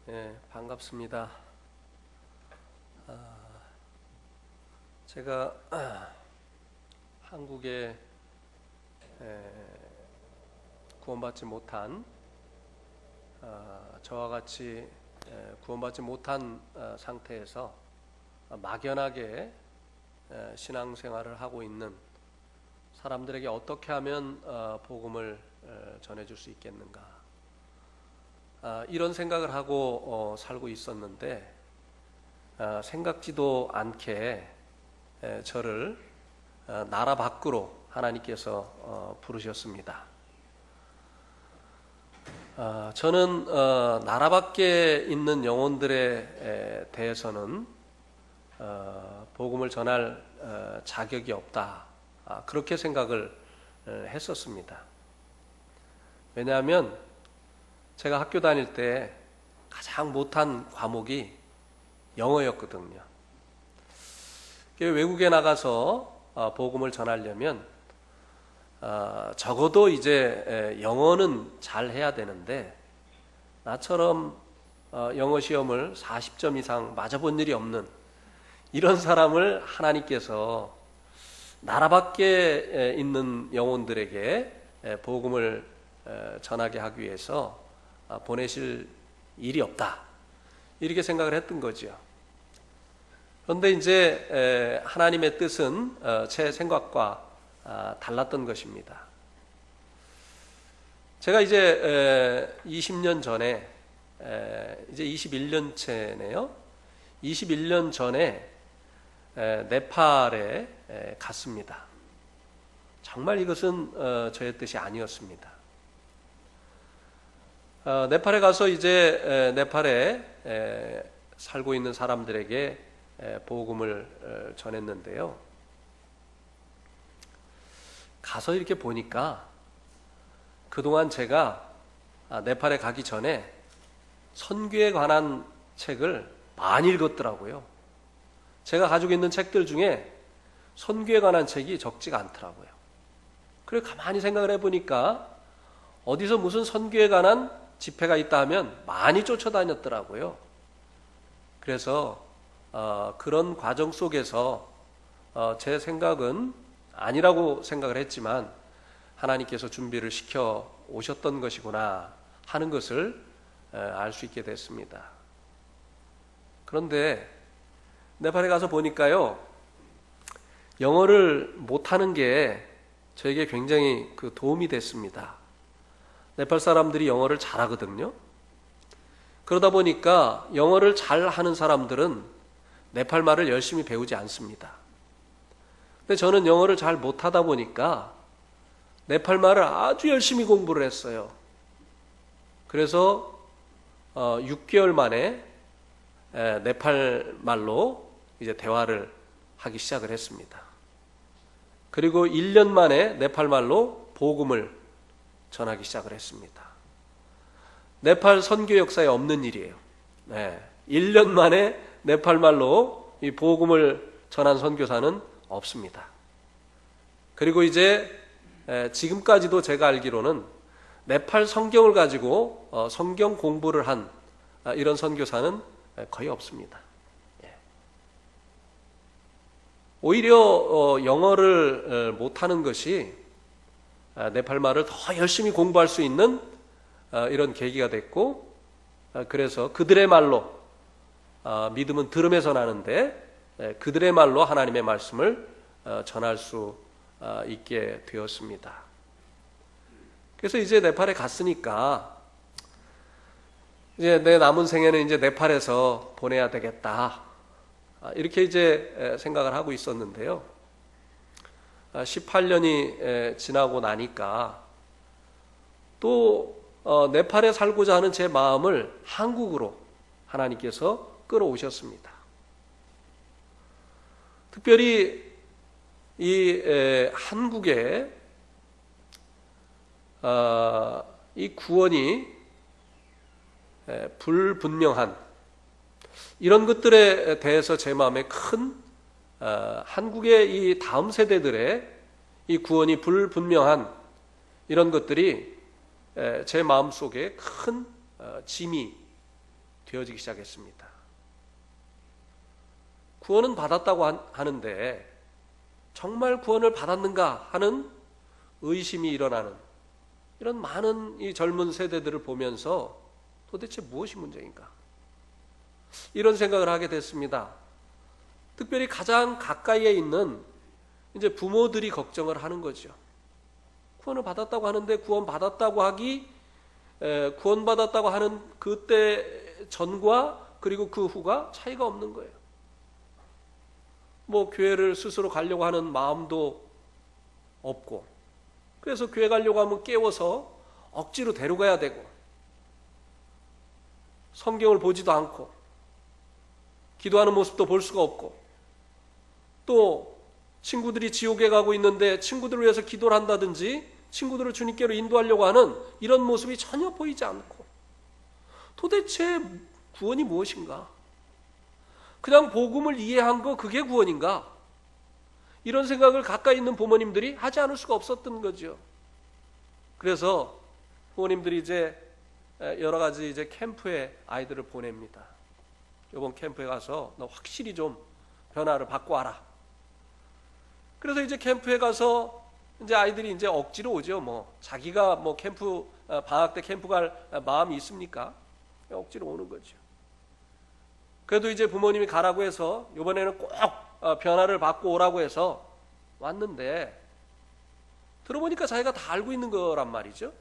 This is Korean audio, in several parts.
반갑습니다. 제가 한국에 구원받지 못한 저와 같이 구원받지 못한 상태에서 막연하게 신앙생활을 하고 있는 사람들에게 어떻게 하면 복음을 전해줄 수 있겠는가, 이런 생각을 하고 살고 있었는데 생각지도 않게 저를 나라 밖으로 하나님께서 부르셨습니다. 저는 나라 밖에 있는 영혼들에 대해서는 복음을 전할 자격이 없다, 그렇게 생각을 했었습니다. 왜냐하면 제가 학교 다닐 때 가장 못한 과목이 영어였거든요. 외국에 나가서 복음을 전하려면 적어도 이제 영어는 잘 해야 되는데, 나처럼 영어 시험을 40점 이상 맞아본 일이 없는 이런 사람을 하나님께서 나라 밖에 있는 영혼들에게 복음을 전하게 하기 위해서 보내실 일이 없다, 이렇게 생각을 했던 거죠. 그런데 이제 하나님의 뜻은 제 생각과 달랐던 것입니다. 제가 이제 20년 전에, 이제 21년째네요. 21년 전에 네팔에 갔습니다. 정말 이것은 저의 뜻이 아니었습니다. 네팔에 가서 이제 네팔에 살고 있는 사람들에게 복음을 전했는데요. 가서 이렇게 보니까 그동안 제가 네팔에 가기 전에 선교에 관한 책을 많이 읽었더라고요. 제가 가지고 있는 책들 중에 선교에 관한 책이 적지가 않더라고요. 그래서 가만히 생각을 해보니까 어디서 무슨 선교에 관한 집회가 있다 하면 많이 쫓아다녔더라고요. 그래서 그런 과정 속에서 제 생각은 아니라고 생각을 했지만 하나님께서 준비를 시켜 오셨던 것이구나 하는 것을 알 수 있게 됐습니다. 그런데 네팔에 가서 보니까요, 영어를 못하는 게 저에게 굉장히 도움이 됐습니다. 네팔 사람들이 영어를 잘하거든요. 그러다 보니까 영어를 잘하는 사람들은 네팔 말을 열심히 배우지 않습니다. 근데 저는 영어를 잘 못하다 보니까 네팔 말을 아주 열심히 공부를 했어요. 그래서 6개월 만에 네팔 말로 이제 대화를 하기 시작을 했습니다. 그리고 1년 만에 네팔 말로 복음을 전하기 시작을 했습니다. 네팔 선교 역사에 없는 일이에요. 1년 만에 네팔 말로 이 복음을 전한 선교사는 없습니다. 그리고 이제 지금까지도 제가 알기로는 네팔 성경을 가지고 성경 공부를 한 이런 선교사는 거의 없습니다. 오히려 영어를 못하는 것이 네팔 말을 더 열심히 공부할 수 있는 이런 계기가 됐고, 그래서 그들의 말로, 믿음은 들음에서 나는데 그들의 말로 하나님의 말씀을 전할 수 있게 되었습니다. 그래서 이제 네팔에 갔으니까 이제 내 남은 생애는 이제 네팔에서 보내야 되겠다, 이렇게 이제 생각을 하고 있었는데요. 18년이 지나고 나니까 또 네팔에 살고자 하는 제 마음을 한국으로 하나님께서 끌어오셨습니다. 특별히 이 한국에 이 구원이 불분명한 이런 것들에 대해서 제 마음에 큰, 한국의 이 다음 세대들의 이 구원이 불분명한 이런 것들이 제 마음속에 큰 짐이 되어지기 시작했습니다. 구원은 받았다고 하는데 정말 구원을 받았는가 하는 의심이 일어나는 이런 많은 이 젊은 세대들을 보면서 도대체 무엇이 문제인가? 이런 생각을 하게 됐습니다. 특별히 가장 가까이에 있는 이제 부모들이 걱정을 하는 거죠. 구원을 받았다고 하는데 구원받았다고 하는 그때 전과 그리고 그 후가 차이가 없는 거예요. 뭐 교회를 스스로 가려고 하는 마음도 없고, 그래서 교회 가려고 하면 깨워서 억지로 데려가야 되고, 성경을 보지도 않고 기도하는 모습도 볼 수가 없고, 또 친구들이 지옥에 가고 있는데 친구들을 위해서 기도를 한다든지 친구들을 주님께로 인도하려고 하는 이런 모습이 전혀 보이지 않고, 도대체 구원이 무엇인가? 그냥 복음을 이해한 거 그게 구원인가? 이런 생각을 가까이 있는 부모님들이 하지 않을 수가 없었던 거죠. 그래서 부모님들이 이제 여러 가지 이제 캠프에 아이들을 보냅니다. 이번 캠프에 가서 너 확실히 좀 변화를 받고 와라. 그래서 이제 캠프에 가서 이제 아이들이 이제 억지로 오죠. 뭐 자기가 뭐 캠프 방학 때 캠프 갈 마음이 있습니까? 억지로 오는 거죠. 그래도 이제 부모님이 가라고 해서 이번에는 꼭 변화를 받고 오라고 해서 왔는데, 들어보니까 자기가 다 알고 있는 거란 말이죠.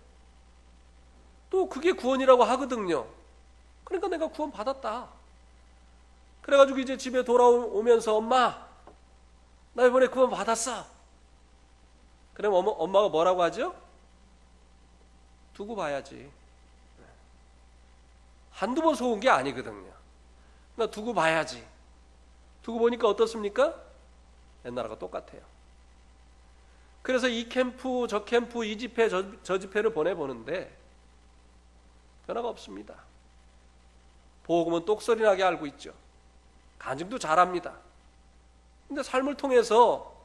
또 그게 구원이라고 하거든요. 그러니까 내가 구원 받았다. 그래가지고 이제 집에 돌아오면서 엄마, 나 이번에 구원 받았어. 그럼 엄마가 뭐라고 하죠? 두고 봐야지. 한두 번 속은 게 아니거든요. 나 두고 봐야지. 두고 보니까 어떻습니까? 옛날하고 똑같아요. 그래서 이 캠프, 저 캠프, 이 집회, 저 집회를 보내보는데 변화가 없습니다. 복음은 똑소리 나게 알고 있죠. 간증도 잘합니다. 근데 삶을 통해서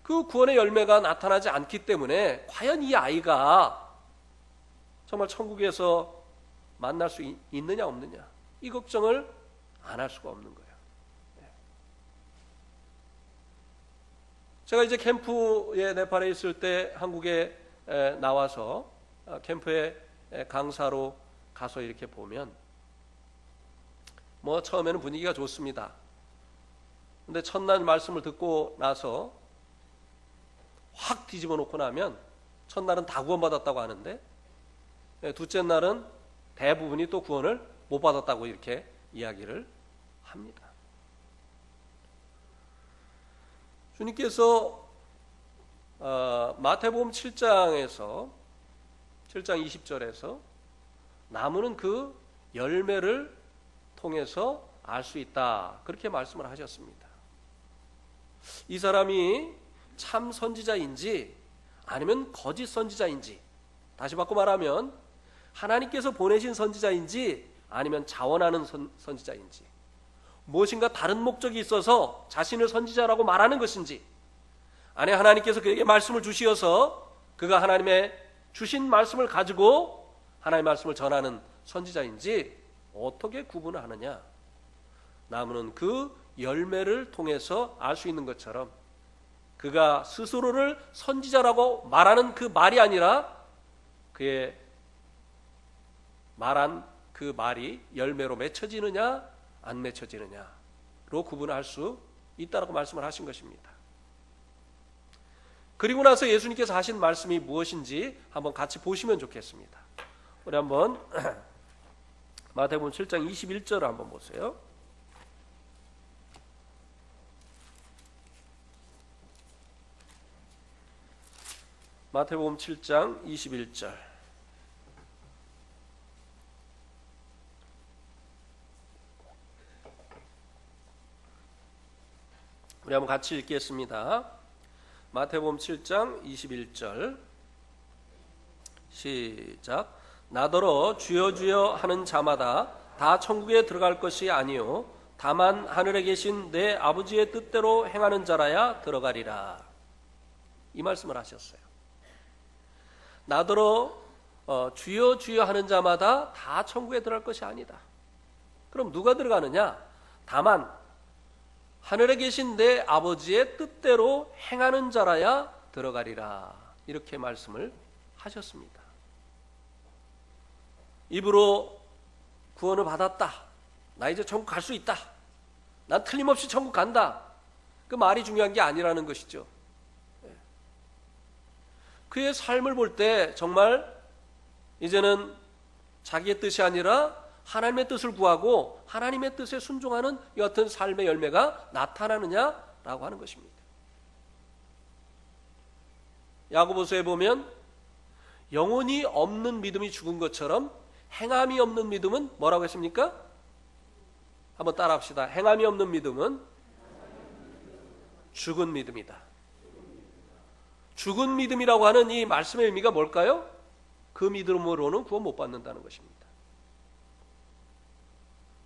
그 구원의 열매가 나타나지 않기 때문에 과연 이 아이가 정말 천국에서 만날 수 있느냐 없느냐, 이 걱정을 안 할 수가 없는 거예요. 제가 이제 캠프에 네팔에 있을 때 한국에 나와서 캠프에 강사로 가서 이렇게 보면 뭐 처음에는 분위기가 좋습니다. 근데 첫날 말씀을 듣고 나서 확 뒤집어 놓고 나면 첫날은 다 구원받았다고 하는데 둘째 날은 대부분이 또 구원을 못 받았다고 이렇게 이야기를 합니다. 주님께서 마태복음 7장 20절에서 나무는 그 열매를 통해서 알 수 있다, 그렇게 말씀을 하셨습니다. 이 사람이 참 선지자인지 아니면 거짓 선지자인지, 다시 바꿔 말하면 하나님께서 보내신 선지자인지 아니면 자원하는 선지자인지, 무엇인가 다른 목적이 있어서 자신을 선지자라고 말하는 것인지, 아니 하나님께서 그에게 말씀을 주시어서 그가 하나님의 주신 말씀을 가지고 하나님의 말씀을 전하는 선지자인지 어떻게 구분을 하느냐? 나무는 그 열매를 통해서 알 수 있는 것처럼 그가 스스로를 선지자라고 말하는 그 말이 아니라 그의 말한 그 말이 열매로 맺혀지느냐 안 맺혀지느냐로 구분할 수 있다라고 말씀을 하신 것입니다. 그리고 나서 예수님께서 하신 말씀이 무엇인지 한번 같이 보시면 좋겠습니다. 우리 한번 마태복음 7장 21절을 한번 보세요. 마태복음 7장 21절. 우리 한번 같이 읽겠습니다. 마태복음 7장 21절 시작. 나더러 주여 주여 하는 자마다 다 천국에 들어갈 것이 아니요 다만 하늘에 계신 내 아버지의 뜻대로 행하는 자라야 들어가리라. 이 말씀을 하셨어요. 나더러 주여 주여 하는 자마다 다 천국에 들어갈 것이 아니다. 그럼 누가 들어가느냐? 다만 하늘에 계신 내 아버지의 뜻대로 행하는 자라야 들어가리라. 이렇게 말씀을 하셨습니다. 입으로 구원을 받았다. 나 이제 천국 갈 수 있다. 난 틀림없이 천국 간다. 그 말이 중요한 게 아니라는 것이죠. 그의 삶을 볼 때 정말 이제는 자기의 뜻이 아니라 하나님의 뜻을 구하고 하나님의 뜻에 순종하는 이 같은 삶의 열매가 나타나느냐라고 하는 것입니다. 야고보서에 보면 영혼이 없는 믿음이 죽은 것처럼 행함이 없는 믿음은 뭐라고 했습니까? 한번 따라합시다. 행함이 없는 믿음은 죽은 믿음이다. 죽은 믿음이라고 하는 이 말씀의 의미가 뭘까요? 그 믿음으로는 구원 못 받는다는 것입니다.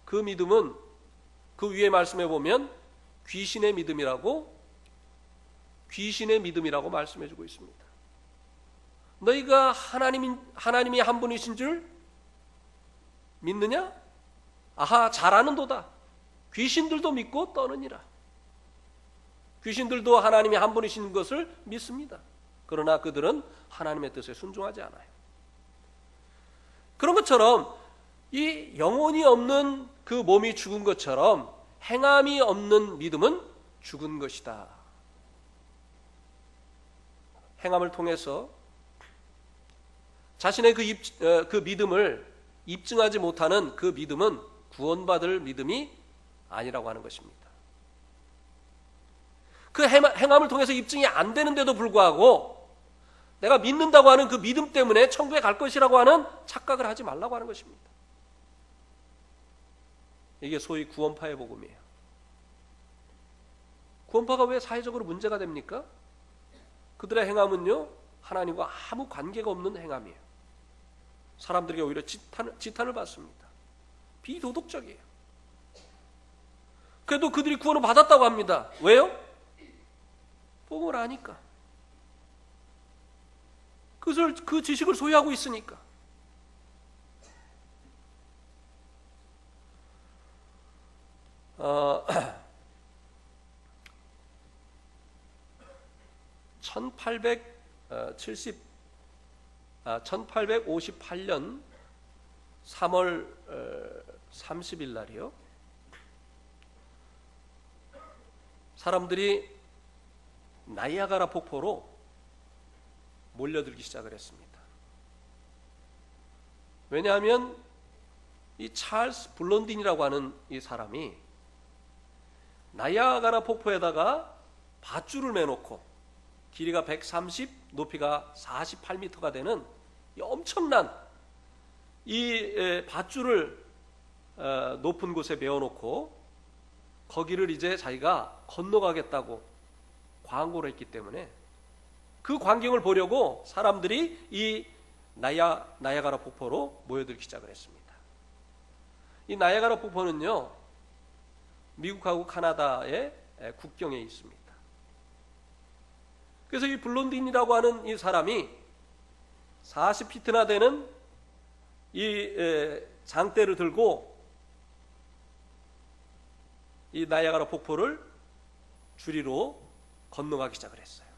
그 믿음은 그 위에 말씀해 보면 귀신의 믿음이라고 말씀해 주고 있습니다. 너희가 하나님이 한 분이신 줄 믿느냐? 아하, 잘하는도다. 귀신들도 믿고 떠느니라. 귀신들도 하나님이 한 분이신 것을 믿습니다. 그러나 그들은 하나님의 뜻에 순종하지 않아요. 그런 것처럼 이 영혼이 없는 그 몸이 죽은 것처럼 행함이 없는 믿음은 죽은 것이다. 행함을 통해서 자신의 그 믿음을 입증하지 못하는 그 믿음은 구원받을 믿음이 아니라고 하는 것입니다. 그 행함을 통해서 입증이 안 되는데도 불구하고 내가 믿는다고 하는 그 믿음 때문에 천국에 갈 것이라고 하는 착각을 하지 말라고 하는 것입니다. 이게 소위 구원파의 복음이에요. 구원파가 왜 사회적으로 문제가 됩니까? 그들의 행함은요, 하나님과 아무 관계가 없는 행함이에요. 사람들에게 오히려 지탄을 받습니다. 비도덕적이에요. 그래도 그들이 구원을 받았다고 합니다. 왜요? 복음을 아니까. 그 지식을 소유하고 있으니까. 어, 1858년 3월 30일 날이요. 사람들이 나이아가라 폭포로 몰려들기 시작을 했습니다. 왜냐하면 이 찰스 블론딘이라고 하는 이 사람이 나이아가라 폭포에다가 밧줄을 매놓고 길이가 130, 높이가 48m가 되는 이 엄청난 이 밧줄을 높은 곳에 메어놓고 거기를 이제 자기가 건너가겠다고 광고를 했기 때문에 그 광경을 보려고 사람들이 이 나이아가라 폭포로 모여들기 시작을 했습니다. 이 나이아가라 폭포는요, 미국하고 카나다의 국경에 있습니다. 그래서 이 블론딘이라고 하는 이 사람이 40피트나 되는 이 장대를 들고 이 나이아가라 폭포를 줄이로 건너가기 시작을 했어요.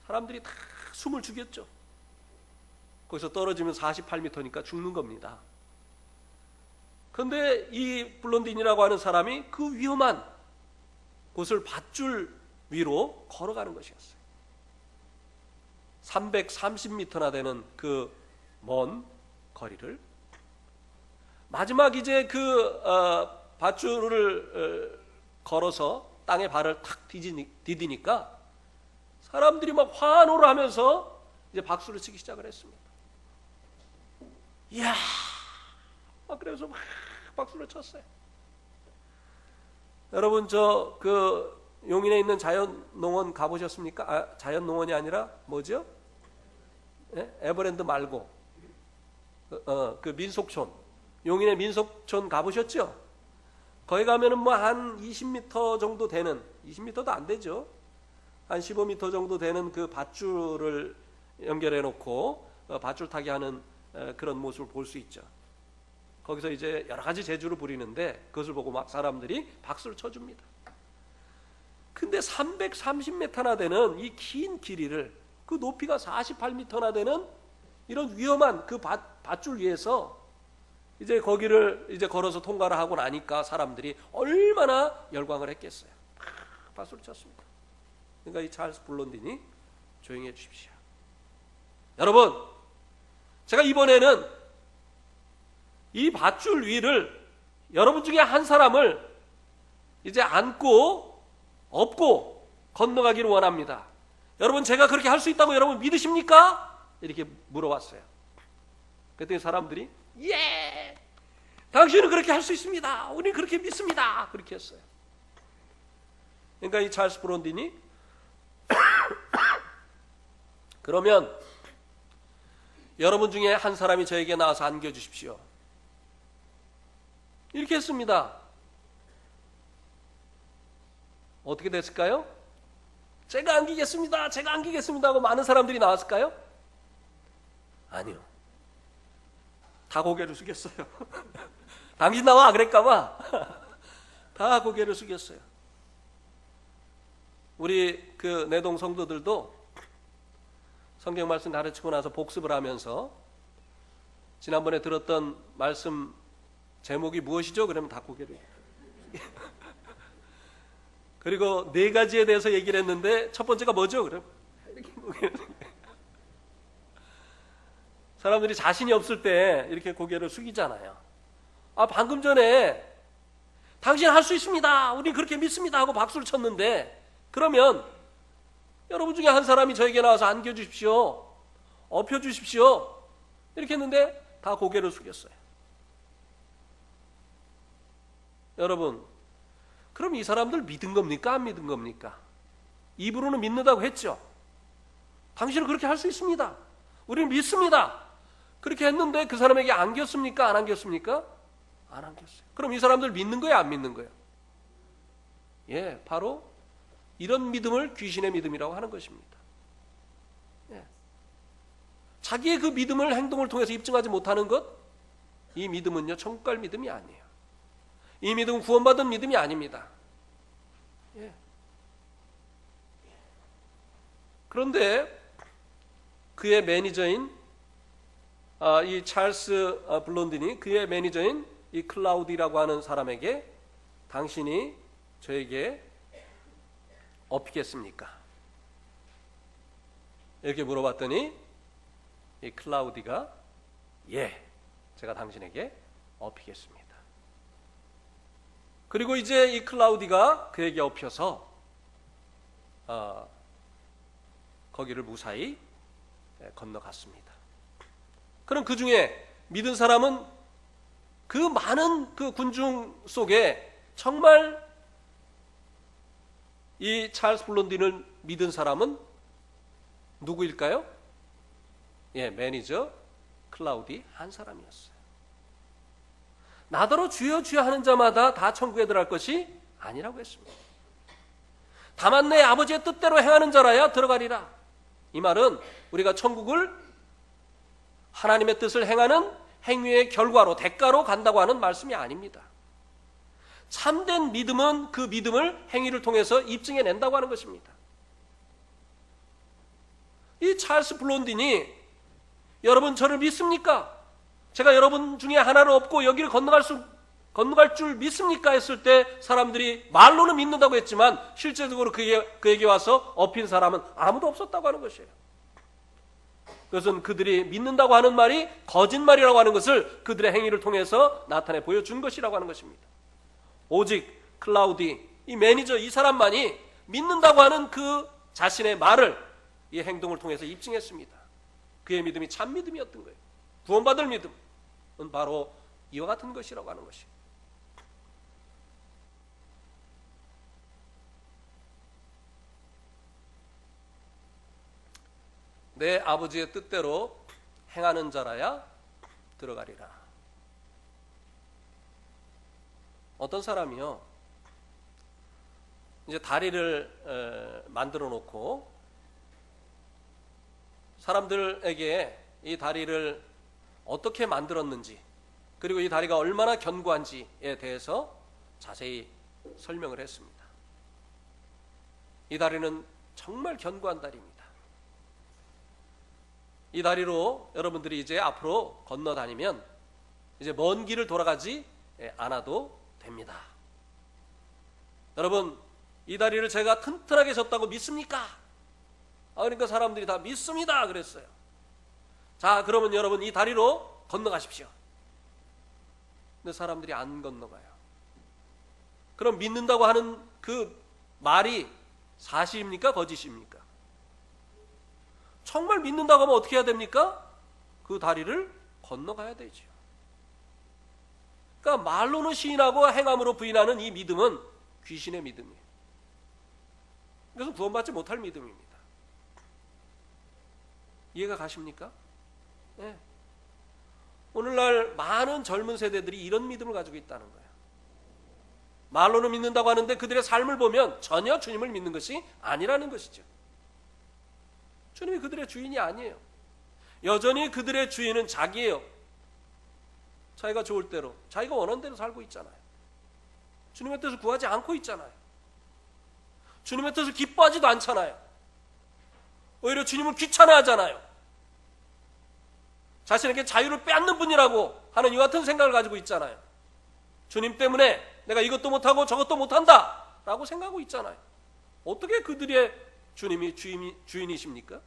사람들이 다 숨을 죽였죠. 거기서 떨어지면 48m니까 죽는 겁니다. 그런데 이 블론딘이라고 하는 사람이 그 위험한 곳을 밧줄 위로 걸어가는 것이었어요. 330m나 되는 그 먼 거리를 마지막 이제 그 밧줄을 걸어서 땅에 발을 탁 디디니까 사람들이 막 환호를 하면서 이제 박수를 치기 시작을 했습니다. 이야! 막 그래서 막 박수를 쳤어요. 여러분 저 그 용인에 있는 자연농원 가보셨습니까? 자연농원이 아니라 뭐죠? 에버랜드 말고 그 민속촌, 용인의 민속촌 가보셨죠? 거기 가면은 뭐 한 20m 정도 되는, 20m도 안 되죠. 한 15m 정도 되는 그 밧줄을 연결해 놓고 밧줄 타기 하는 그런 모습을 볼 수 있죠. 거기서 이제 여러 가지 재주를 부리는데 그것을 보고 막 사람들이 박수를 쳐줍니다. 근데 330m나 되는 이 긴 길이를, 그 높이가 48m나 되는 이런 위험한 그 밧줄 위에서 이제 거기를 이제 걸어서 통과를 하고 나니까 사람들이 얼마나 열광을 했겠어요. 박수를 쳤습니다. 그러니까 이 찰스 블론딘이 조용히 해 주십시오. 여러분, 제가 이번에는 이 밧줄 위를 여러분 중에 한 사람을 이제 안고 업고 건너가기를 원합니다. 여러분, 제가 그렇게 할 수 있다고 여러분 믿으십니까? 이렇게 물어봤어요. 그랬더니 사람들이 예! 당신은 그렇게 할 수 있습니다. 우리는 그렇게 믿습니다. 그렇게 했어요. 그러니까 이 찰스 블론딘이 그러면 여러분 중에 한 사람이 저에게 나와서 안겨주십시오. 이렇게 했습니다. 어떻게 됐을까요? 제가 안기겠습니다. 제가 안기겠습니다 하고 많은 사람들이 나왔을까요? 아니요. 다 고개를 숙였어요. 당신 나와 그랬까봐 다 고개를 숙였어요. 우리 그 내동 성도들도 성경 말씀 가르치고 나서 복습을 하면서 지난번에 들었던 말씀 제목이 무엇이죠? 그러면 다 고개를 그리고 네 가지에 대해서 얘기를 했는데 첫 번째가 뭐죠? 그럼 이렇게 고개를 사람들이 자신이 없을 때 이렇게 고개를 숙이잖아요. 방금 전에 당신 할 수 있습니다. 우리 그렇게 믿습니다 하고 박수를 쳤는데, 그러면 여러분 중에 한 사람이 저에게 나와서 안겨주십시오. 업혀주십시오. 이렇게 했는데 다 고개를 숙였어요. 여러분, 그럼 이 사람들 믿은 겁니까? 안 믿은 겁니까? 입으로는 믿는다고 했죠. 당신은 그렇게 할 수 있습니다. 우리는 믿습니다. 그렇게 했는데 그 사람에게 안겼습니까? 안 안겼습니까? 안 안겼어요. 그럼 이 사람들 믿는 거예요? 안 믿는 거예요? 예, 바로 이런 믿음을 귀신의 믿음이라고 하는 것입니다. 예. 자기의 그 믿음을 행동을 통해서 입증하지 못하는 것, 이 믿음은요 천국 갈 믿음이 아니에요. 이 믿음은 구원받은 믿음이 아닙니다. 예. 그런데 그의 매니저인 이 찰스 블론딘이 그의 매니저인 이 클라우디라고 하는 사람에게 당신이 저에게 업히겠습니까? 이렇게 물어봤더니 이 클라우디가 예, 제가 당신에게 업히겠습니다. 그리고 이제 이 클라우디가 그에게 업혀서 거기를 무사히 건너갔습니다. 그럼 그 중에 믿은 사람은 그 많은 그 군중 속에 정말 이 찰스 블론딘을 믿은 사람은 누구일까요? 예, 매니저 클라우디 한 사람이었어요. 나더러 주여 주여 하는 자마다 다 천국에 들어갈 것이 아니라고 했습니다. 다만 내 아버지의 뜻대로 행하는 자라야 들어가리라. 이 말은 우리가 천국을 하나님의 뜻을 행하는 행위의 결과로, 대가로 간다고 하는 말씀이 아닙니다. 참된 믿음은 그 믿음을 행위를 통해서 입증해낸다고 하는 것입니다. 이 찰스 블론딘이 여러분 저를 믿습니까? 제가 여러분 중에 하나를 업고 여기를 건너갈 줄 믿습니까? 했을 때 사람들이 말로는 믿는다고 했지만 실제적으로 그에게 와서 업힌 사람은 아무도 없었다고 하는 것이에요. 그것은 그들이 믿는다고 하는 말이 거짓말이라고 하는 것을 그들의 행위를 통해서 나타내 보여준 것이라고 하는 것입니다. 오직 클라우디, 이 매니저 이 사람만이 믿는다고 하는 그 자신의 말을 이 행동을 통해서 입증했습니다. 그의 믿음이 참 믿음이었던 거예요. 구원받을 믿음은 바로 이와 같은 것이라고 하는 것이에요. 내 아버지의 뜻대로 행하는 자라야 들어가리라. 어떤 사람이요, 이제 다리를 만들어 놓고 사람들에게 이 다리를 어떻게 만들었는지, 그리고 이 다리가 얼마나 견고한지에 대해서 자세히 설명을 했습니다. 이 다리는 정말 견고한 다리입니다. 이 다리로 여러분들이 이제 앞으로 건너 다니면 이제 먼 길을 돌아가지 않아도 됩니다. 여러분, 이 다리를 제가 튼튼하게 졌다고 믿습니까? 그러니까 사람들이 다 믿습니다 그랬어요. 자, 그러면 여러분 이 다리로 건너가십시오. 근데 사람들이 안 건너가요. 그럼 믿는다고 하는 그 말이 사실입니까? 거짓입니까? 정말 믿는다고 하면 어떻게 해야 됩니까? 그 다리를 건너가야 되죠. 그러니까 말로는 시인하고 행함으로 부인하는 이 믿음은 귀신의 믿음이에요. 그래서 구원받지 못할 믿음입니다. 이해가 가십니까? 네. 오늘날 많은 젊은 세대들이 이런 믿음을 가지고 있다는 거예요. 말로는 믿는다고 하는데 그들의 삶을 보면 전혀 주님을 믿는 것이 아니라는 것이죠. 주님이 그들의 주인이 아니에요. 여전히 그들의 주인은 자기예요. 자기가 좋을 대로, 자기가 원하는 대로 살고 있잖아요. 주님의 뜻을 구하지 않고 있잖아요. 주님의 뜻을 기뻐하지도 않잖아요. 오히려 주님을 귀찮아하잖아요. 자신에게 자유를 빼앗는 분이라고 하는 이 같은 생각을 가지고 있잖아요. 주님 때문에 내가 이것도 못하고 저것도 못한다 라고 생각하고 있잖아요. 어떻게 그들의 주님이 주인이십니까?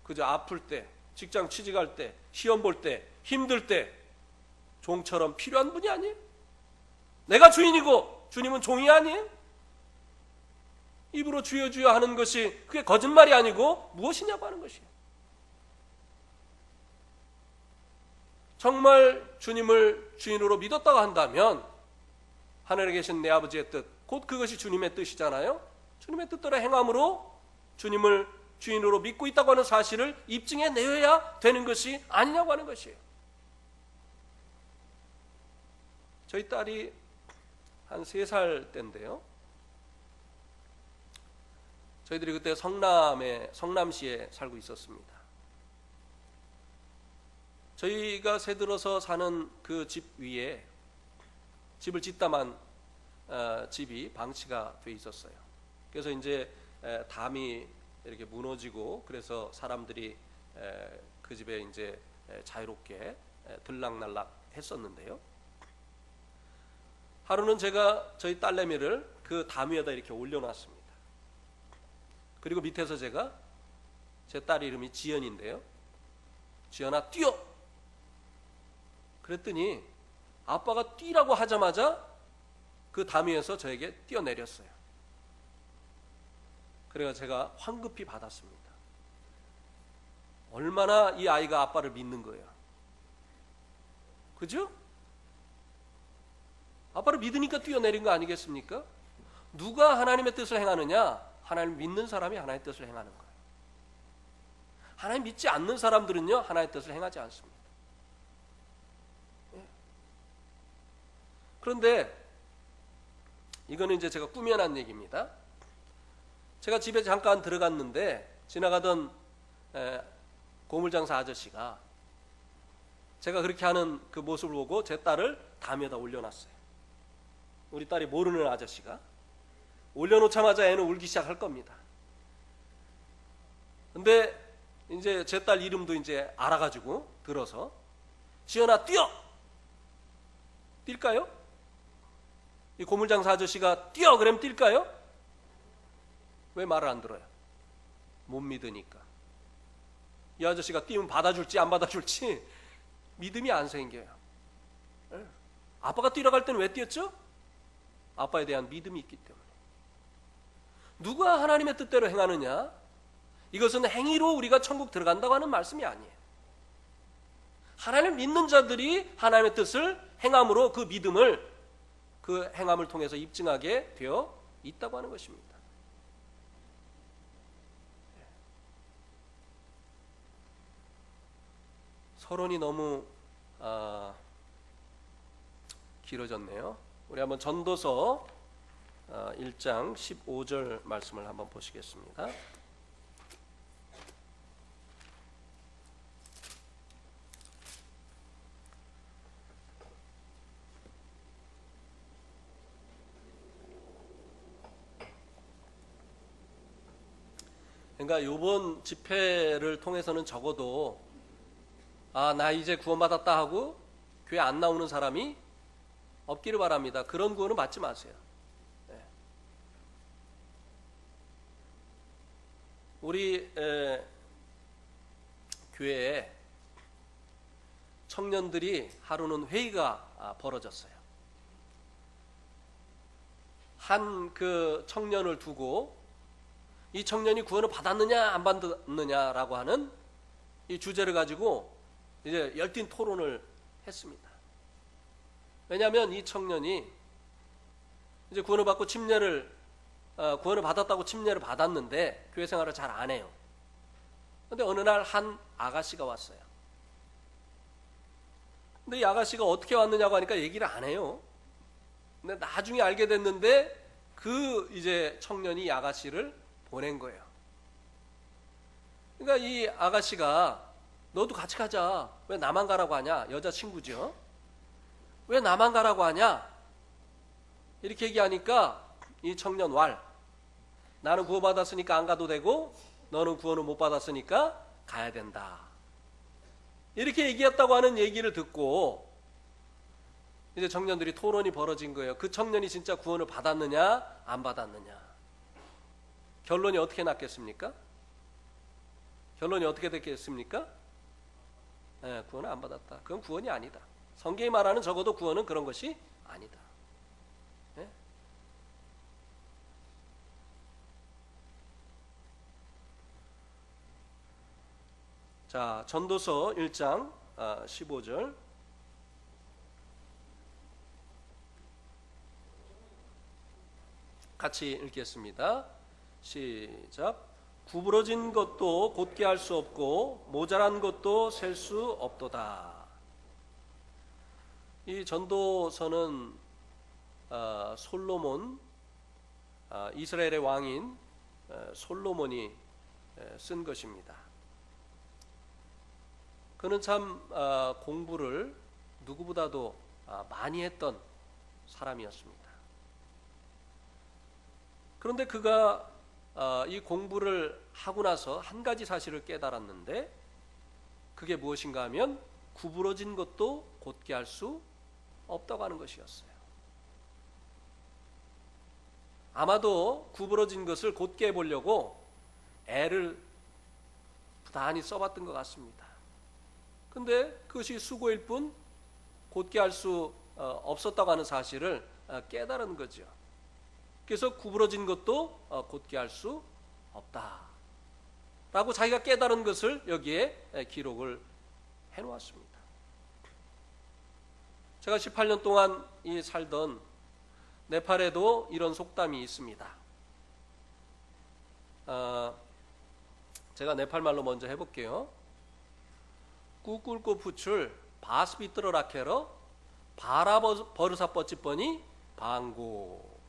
그저 아플 때, 직장 취직할 때, 시험 볼 때, 힘들 때 종처럼 필요한 분이 아니에요? 내가 주인이고 주님은 종이 아니에요? 입으로 주여 주여 하는 것이 그게 거짓말이 아니고 무엇이냐고 하는 것이에요. 정말 주님을 주인으로 믿었다고 한다면 하늘에 계신 내 아버지의 뜻, 곧 그것이 주님의 뜻이잖아요. 주님의 뜻대로 행함으로 주님을 주인으로 믿고 있다고 하는 사실을 입증해 내야 되는 것이 아니냐고 하는 것이에요. 저희 딸이 한 3살 때인데요. 저희들이 그때 성남시에 살고 있었습니다. 저희가 새들어서 사는 그 집 위에 집을 짓다만 집이 방치가 돼 있었어요. 그래서 이제 담이 이렇게 무너지고 그래서 사람들이 그 집에 이제 자유롭게 들락날락 했었는데요. 하루는 제가 저희 딸내미를 그 담 위에다 이렇게 올려놨습니다. 그리고 밑에서 제가 제 딸 이름이 지연인데요. 지연아 뛰어! 그랬더니 아빠가 뛰라고 하자마자 그 담 위에서 저에게 뛰어내렸어요. 그래서 제가 황급히 받았습니다. 얼마나 이 아이가 아빠를 믿는 거예요. 그죠? 아빠를 믿으니까 뛰어내린 거 아니겠습니까? 누가 하나님의 뜻을 행하느냐? 하나님을 믿는 사람이 하나님의 뜻을 행하는 거예요. 하나님 믿지 않는 사람들은요, 하나님의 뜻을 행하지 않습니다. 그런데 이거는 이제 제가 꾸며난 얘기입니다. 제가 집에 잠깐 들어갔는데 지나가던 고물장사 아저씨가 제가 그렇게 하는 그 모습을 보고 제 딸을 담 위에다 올려놨어요. 우리 딸이 모르는 아저씨가 올려놓자마자 애는 울기 시작할 겁니다. 근데 이제 제 딸 이름도 이제 알아가지고 들어서 지연아 뛰어! 뛸까요? 이 고물장사 아저씨가 뛰어! 그러면 뛸까요? 왜 말을 안 들어요? 못 믿으니까. 이 아저씨가 뛰면 받아줄지 안 받아줄지 믿음이 안 생겨요. 아빠가 뛰러 갈 때는 왜 뛰었죠? 아빠에 대한 믿음이 있기 때문에. 누가 하나님의 뜻대로 행하느냐? 이것은 행위로 우리가 천국 들어간다고 하는 말씀이 아니에요. 하나님을 믿는 자들이 하나님의 뜻을 행함으로 그 믿음을 그 행함을 통해서 입증하게 되어 있다고 하는 것입니다. 서론이 너무 길어졌네요. 우리 한번 전도서 1장 15절 말씀을 한번 보시겠습니다. 그러니까 이번 집회를 통해서는 적어도 나 이제 구원받았다 하고 교회 안 나오는 사람이 없기를 바랍니다. 그런 구원은 받지 마세요. 네. 우리 교회에 청년들이 하루는 회의가 벌어졌어요. 한 그 청년을 두고 이 청년이 구원을 받았느냐 안 받았느냐라고 하는 이 주제를 가지고 이제 열띤 토론을 했습니다. 왜냐하면 이 청년이 이제 구원을 받고 구원을 받았다고 침례를 받았는데 교회 생활을 잘 안 해요. 근데 어느 날 한 아가씨가 왔어요. 근데 이 아가씨가 어떻게 왔느냐고 하니까 얘기를 안 해요. 근데 나중에 알게 됐는데 그 이제 청년이 이 아가씨를 보낸 거예요. 그러니까 이 아가씨가 너도 같이 가자. 왜 나만 가라고 하냐? 여자친구죠. 왜 나만 가라고 하냐? 이렇게 얘기하니까 이 청년 나는 구원받았으니까 안 가도 되고 너는 구원을 못 받았으니까 가야 된다. 이렇게 얘기했다고 하는 얘기를 듣고 이제 청년들이 토론이 벌어진 거예요. 그 청년이 진짜 구원을 받았느냐 안 받았느냐. 결론이 어떻게 났겠습니까? 결론이 어떻게 됐겠습니까? 네, 구원을 안 받았다. 그건 구원이 아니다. 성경이 말하는 적어도 구원은 그런 것이 아니다. 네? 자, 전도서 1장 15절 같이 읽겠습니다. 시작. 구부러진 것도 곧게 할 수 없고 모자란 것도 셀 수 없도다. 이 전도서는 솔로몬, 이스라엘의 왕인 솔로몬이 쓴 것입니다. 그는 참 공부를 누구보다도 많이 했던 사람이었습니다. 그런데 그가 이 공부를 하고 나서 한 가지 사실을 깨달았는데 그게 무엇인가 하면 구부러진 것도 곧게 할 수 없다고 하는 것이었어요. 아마도 구부러진 것을 곧게 해보려고 애를 부단히 써봤던 것 같습니다. 근데 그것이 수고일 뿐 곧게 할 수 없었다고 하는 사실을 깨달은 거죠. 그래서 구부러진 것도 곧게 할 수 없다 라고 자기가 깨달은 것을 여기에 기록을 해놓았습니다. 제가 18년 동안 살던 네팔에도 이런 속담이 있습니다. 제가 네팔 말로 먼저 해볼게요. 꾸꿀꼬 부출 바스비트러 라케러 바라 버르사 뻗지뻔이 방고.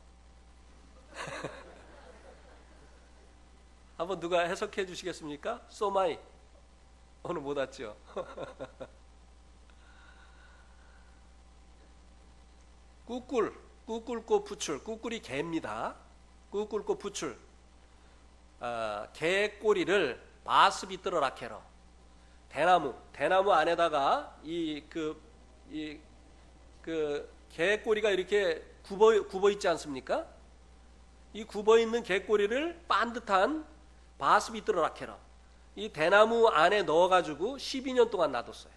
한번 누가 해석해 주시겠습니까? 소마이 오늘 못 왔죠? 꾸꿀꼬 부출. 꾸꿀이 개입니다. 꾸꿀꼬 부출. 개 꼬리를 바스비트러 라케러. 대나무 안에다가 개 꼬리가 이렇게 굽어 있지 않습니까? 이 굽어 있는 개 꼬리를 반듯한 바스비트러 라케러. 이 대나무 안에 넣어가지고 12년 동안 놔뒀어요.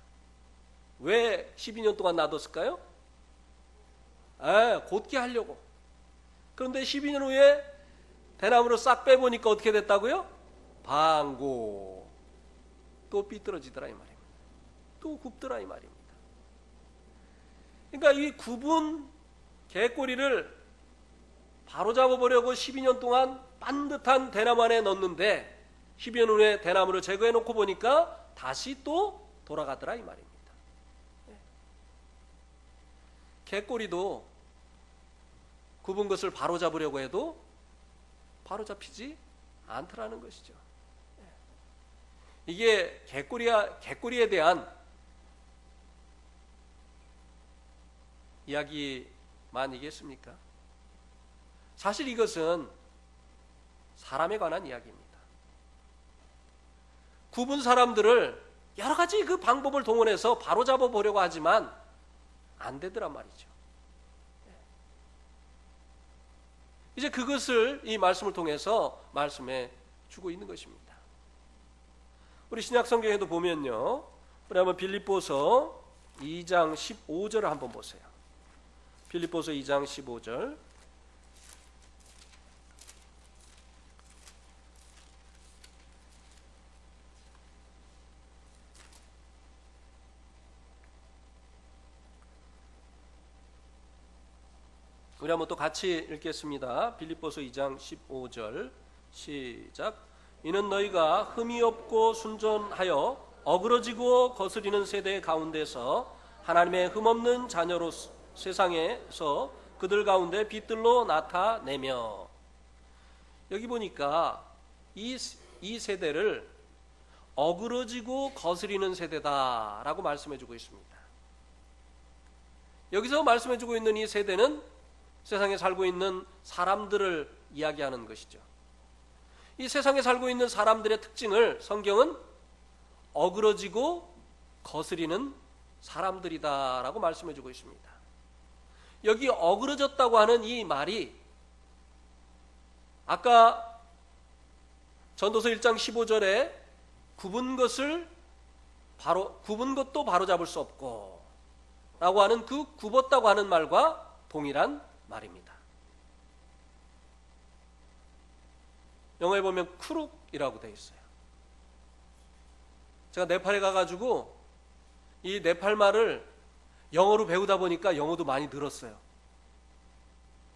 왜 12년 동안 놔뒀을까요? 곧게 하려고. 그런데 12년 후에 대나무를 싹 빼보니까 어떻게 됐다고요? 방고. 또 삐뚤어지더라 이 말입니다. 또 굽더라 이 말입니다. 그러니까 이 굽은 개꼬리를 바로 잡아보려고 12년 동안 반듯한 대나무 안에 넣었는데 12년 후에 대나무를 제거해 놓고 보니까 다시 또 돌아가더라 이 말입니다. 개꼬리도 굽은 것을 바로 잡으려고 해도 바로 잡히지 않더라는 것이죠. 이게 개꼬리에 대한 이야기만이겠습니까? 사실 이것은 사람에 관한 이야기입니다. 굽은 사람들을 여러 가지 그 방법을 동원해서 바로잡아 보려고 하지만 안 되더란 말이죠. 이제 그것을 이 말씀을 통해서 말씀해 주고 있는 것입니다. 우리 신약 성경에도 보면요, 우리 한번 빌립보서 2장 15절을 한번 보세요. 빌립보서 2장 15절. 우리 한번 또 같이 읽겠습니다. 빌립보서 2장 15절 시작. 이는 너희가 흠이 없고 순전하여 어그러지고 거스리는 세대 가운데서 하나님의 흠없는 자녀로 세상에서 그들 가운데 빛들로 나타내며. 여기 보니까 이 세대를 어그러지고 거스리는 세대다라고 말씀해주고 있습니다. 여기서 말씀해주고 있는 이 세대는 세상에 살고 있는 사람들을 이야기하는 것이죠. 이 세상에 살고 있는 사람들의 특징을 성경은 어그러지고 거스리는 사람들이다라고 말씀해주고 있습니다. 여기 어그러졌다고 하는 이 말이 아까 전도서 1장 15절에 굽은 것도 바로 잡을 수 없고 라고 하는 그 굽었다고 하는 말과 동일한 말입니다. 영어에 보면 크룩이라고 되어 있어요. 제가 네팔에 가가지고 이 네팔 말을 영어로 배우다 보니까 영어도 많이 늘었어요.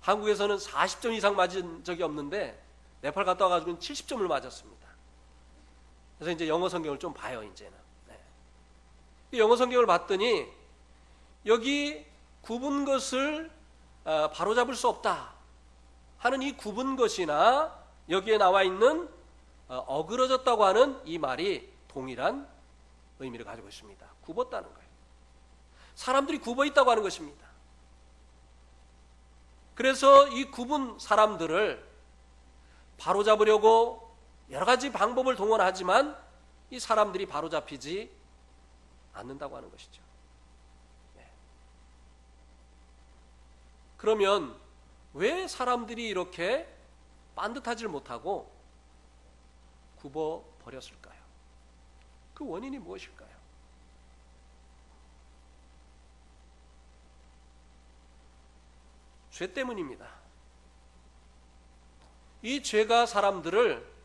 한국에서는 40점 이상 맞은 적이 없는데 네팔 갔다 와가지고는 70점을 맞았습니다. 그래서 이제 영어 성경을 좀 봐요, 이제는. 네. 영어 성경을 봤더니 여기 굽은 것을 바로잡을 수 없다 하는 이 굽은 것이나 여기에 나와 있는 어그러졌다고 하는 이 말이 동일한 의미를 가지고 있습니다. 굽었다는 거예요. 사람들이 굽어 있다고 하는 것입니다. 그래서 이 굽은 사람들을 바로잡으려고 여러 가지 방법을 동원하지만 이 사람들이 바로잡히지 않는다고 하는 것이죠. 그러면 왜 사람들이 이렇게 반듯하지 못하고 굽어 버렸을까요? 그 원인이 무엇일까요? 죄 때문입니다. 이 죄가 사람들을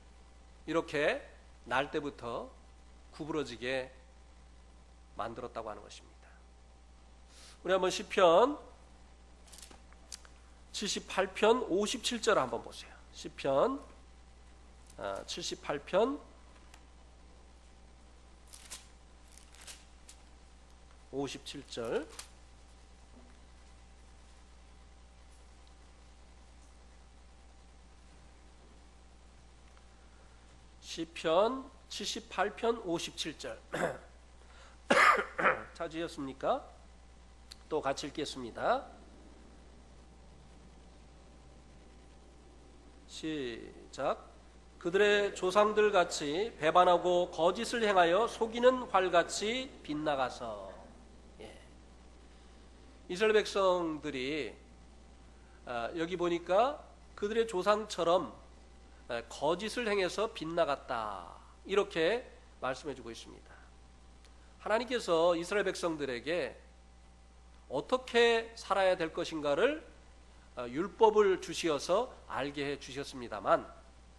이렇게 날 때부터 구부러지게 만들었다고 하는 것입니다. 우리 한번 시편 78편 57절 한번 보세요. 시편 78편 57절. 시편 78편 57절. 찾으셨습니까? 또 같이 읽겠습니다. 시작. 그들의 조상들 같이 배반하고 거짓을 행하여 속이는 활같이 빗나가서. 이스라엘 백성들이 여기 보니까 그들의 조상처럼 거짓을 행해서 빗나갔다 이렇게 말씀해주고 있습니다. 하나님께서 이스라엘 백성들에게 어떻게 살아야 될 것인가를 율법을 주시어서 알게 해 주셨습니다만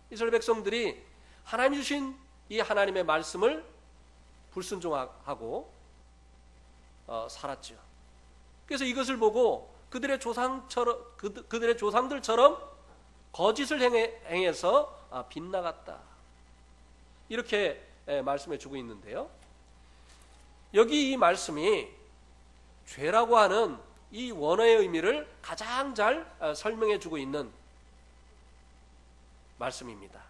이스라엘 백성들이 하나님 주신 이 하나님의 말씀을 불순종하고 살았죠. 그래서 이것을 보고 그들의 조상들처럼 거짓을 행해서 빗나갔다 이렇게 말씀해 주고 있는데요. 여기 이 말씀이 죄라고 하는 이 원어의 의미를 가장 잘 설명해 주고 있는 말씀입니다.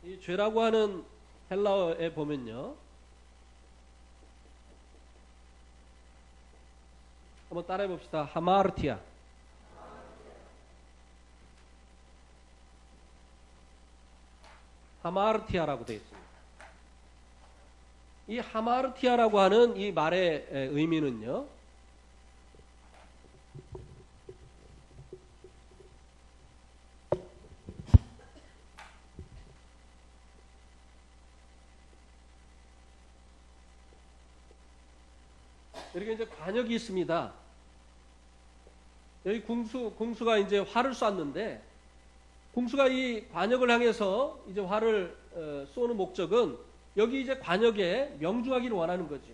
이 죄라고 하는 헬라어에 보면요, 한번 따라해 봅시다. 하마르티아. 하마르티아라고 되어 있습니다. 이 하마르티아라고 하는 이 말의 의미는요, 이렇게 이제 관역이 있습니다. 여기 궁수가 이제 활을 쐈는데, 궁수가 이 관역을 향해서 이제 활을 쏘는 목적은 여기 이제 관역에 명중하기를 원하는 거죠.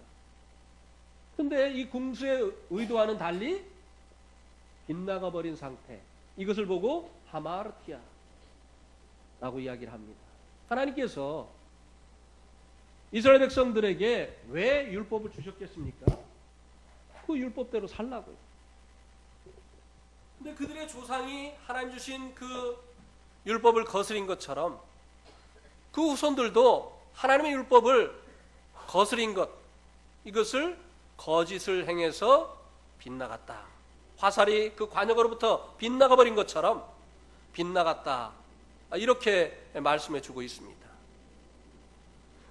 근데 이 궁수의 의도와는 달리 빗나가 버린 상태. 이것을 보고 하마르티아 라고 이야기를 합니다. 하나님께서 이스라엘 백성들에게 왜 율법을 주셨겠습니까? 그 율법대로 살라고요. 근데 그들의 조상이 하나님 주신 그 율법을 거스린 것처럼 그 후손들도 하나님의 율법을 거스린 것, 이것을 거짓을 행해서 빗나갔다. 화살이 그 관역으로부터 빗나가 버린 것처럼 빗나갔다. 이렇게 말씀해 주고 있습니다.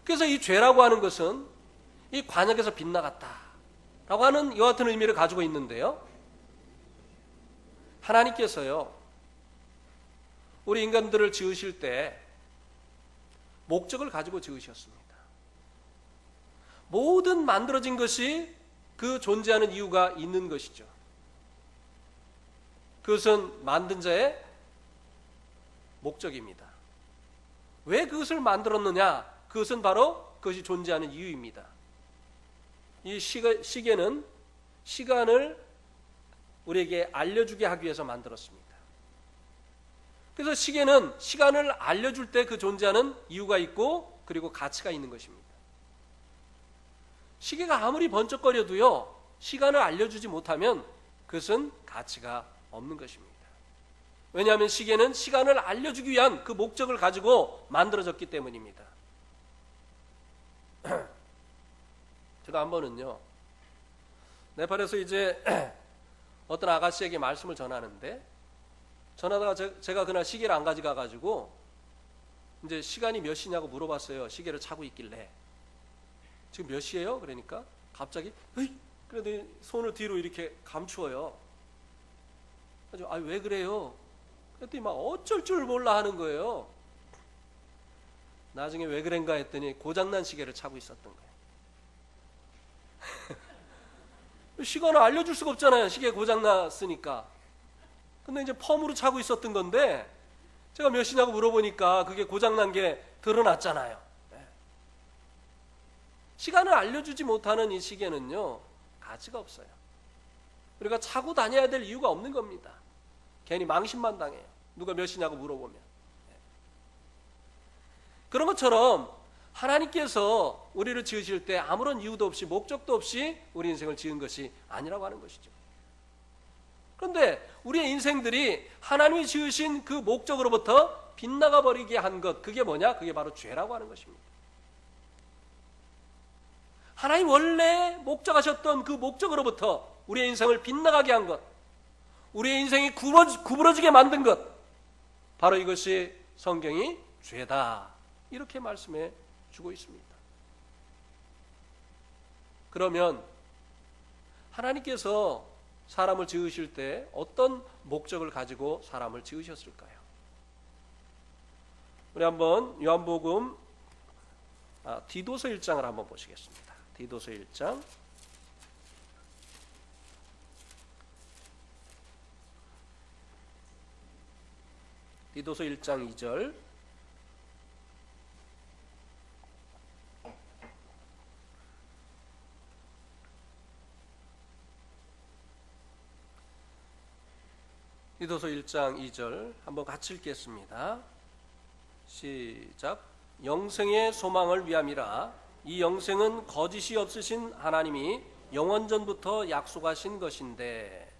그래서 이 죄라고 하는 것은 이 관역에서 빗나갔다 라고 하는 이와 같은 의미를 가지고 있는데요, 하나님께서요 우리 인간들을 지으실 때 목적을 가지고 지으셨습니다. 모든 만들어진 것이 그 존재하는 이유가 있는 것이죠. 그것은 만든 자의 목적입니다. 왜 그것을 만들었느냐? 그것은 바로 그것이 존재하는 이유입니다. 이 시계는 시간을 우리에게 알려주게 하기 위해서 만들었습니다. 그래서 시계는 시간을 알려줄 때 그 존재하는 이유가 있고 그리고 가치가 있는 것입니다. 시계가 아무리 번쩍거려도요, 시간을 알려주지 못하면 그것은 가치가 없는 것입니다. 왜냐하면 시계는 시간을 알려주기 위한 그 목적을 가지고 만들어졌기 때문입니다. 제가 한 번은요, 네팔에서 이제 어떤 아가씨에게 말씀을 전하는데, 전하다가 제가 그날 시계를 안 가져가 가지고 이제 시간이 몇 시냐고 물어봤어요. 시계를 차고 있길래. 지금 몇 시예요? 그러니까 갑자기 그래도 손을 뒤로 이렇게 감추어요. 그래서 왜 그래요? 그랬더니 막 어쩔 줄 몰라 하는 거예요. 나중에 왜 그런가 했더니 고장난 시계를 차고 있었던 거예요. 시간을 알려줄 수가 없잖아요. 시계 고장났으니까. 근데 이제 펌으로 차고 있었던 건데 제가 몇 시냐고 물어보니까 그게 고장난 게 드러났잖아요. 시간을 알려주지 못하는 이 시계는요, 가치가 없어요. 우리가 차고 다녀야 될 이유가 없는 겁니다. 괜히 망신만 당해요. 누가 몇 시냐고 물어보면. 그런 것처럼 하나님께서 우리를 지으실 때 아무런 이유도 없이 목적도 없이 우리 인생을 지은 것이 아니라고 하는 것이죠. 그런데 우리의 인생들이 하나님이 지으신 그 목적으로부터 빗나가 버리게 한 것, 그게 뭐냐? 그게 바로 죄라고 하는 것입니다. 하나님 원래 목적하셨던 그 목적으로부터 우리의 인생을 빗나가게 한 것, 우리의 인생이 구부러지게 만든 것, 바로 이것이 성경이 죄다, 이렇게 말씀해 주고 있습니다. 그러면 하나님께서 사람을 지으실 때 어떤 목적을 가지고 사람을 지으셨을까요? 우리 한번 요한복음 디도서 1장을 한번 보시겠습니다. 디도서 1장 디도서 1장 2절 디도서 1장 2절 한번 같이 읽겠습니다. 시작. 영생의 소망을 위함이라. 이 영생은 거짓이 없으신 하나님이 영원전부터 약속하신 것인데.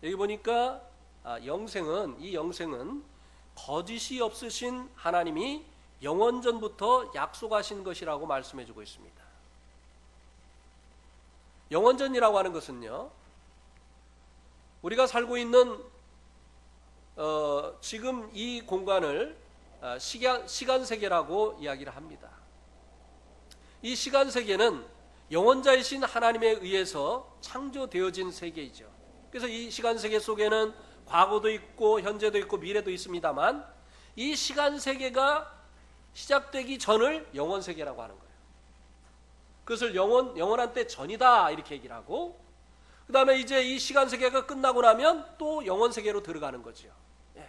여기 보니까 이 영생은 거짓이 없으신 하나님이 영원전부터 약속하신 것이라고 말씀해 주고 있습니다. 영원전이라고 하는 것은요, 우리가 살고 있는 지금 이 공간을 시간 세계라고 이야기를 합니다. 이 시간 세계는 영원자이신 하나님에 의해서 창조되어진 세계이죠. 그래서 이 시간 세계 속에는 과거도 있고 현재도 있고 미래도 있습니다만, 이 시간 세계가 시작되기 전을 영원 세계라고 하는 거예요. 그것을 영원한 때 전이다 이렇게 얘기를 하고, 그 다음에 이제 이 시간 세계가 끝나고 나면 또 영원 세계로 들어가는 거죠. 예.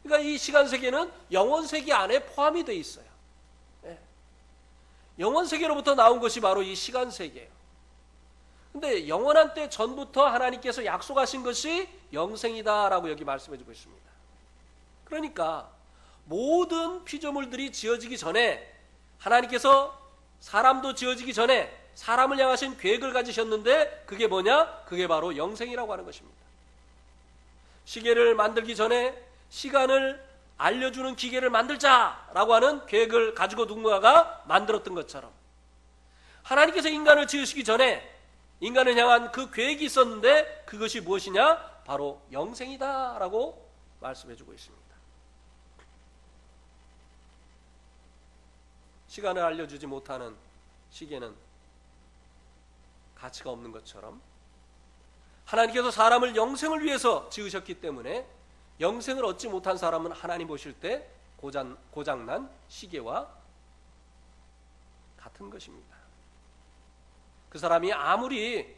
그러니까 이 시간 세계는 영원 세계 안에 포함이 되어 있어요. 예. 영원 세계로부터 나온 것이 바로 이 시간 세계예요. 근데 영원한 때 전부터 하나님께서 약속하신 것이 영생이다라고 여기 말씀해주고 있습니다. 그러니까 모든 피조물들이 지어지기 전에 하나님께서 사람도 지어지기 전에 사람을 향하신 계획을 가지셨는데, 그게 뭐냐? 그게 바로 영생이라고 하는 것입니다. 시계를 만들기 전에 시간을 알려주는 기계를 만들자라고 하는 계획을 가지고 누군가가 만들었던 것처럼, 하나님께서 인간을 지으시기 전에 인간을 향한 그 계획이 있었는데, 그것이 무엇이냐? 바로 영생이다라고 말씀해주고 있습니다. 시간을 알려주지 못하는 시계는 가치가 없는 것처럼, 하나님께서 사람을 영생을 위해서 지으셨기 때문에 영생을 얻지 못한 사람은 하나님 보실 때 고장난 시계와 같은 것입니다. 그 사람이 아무리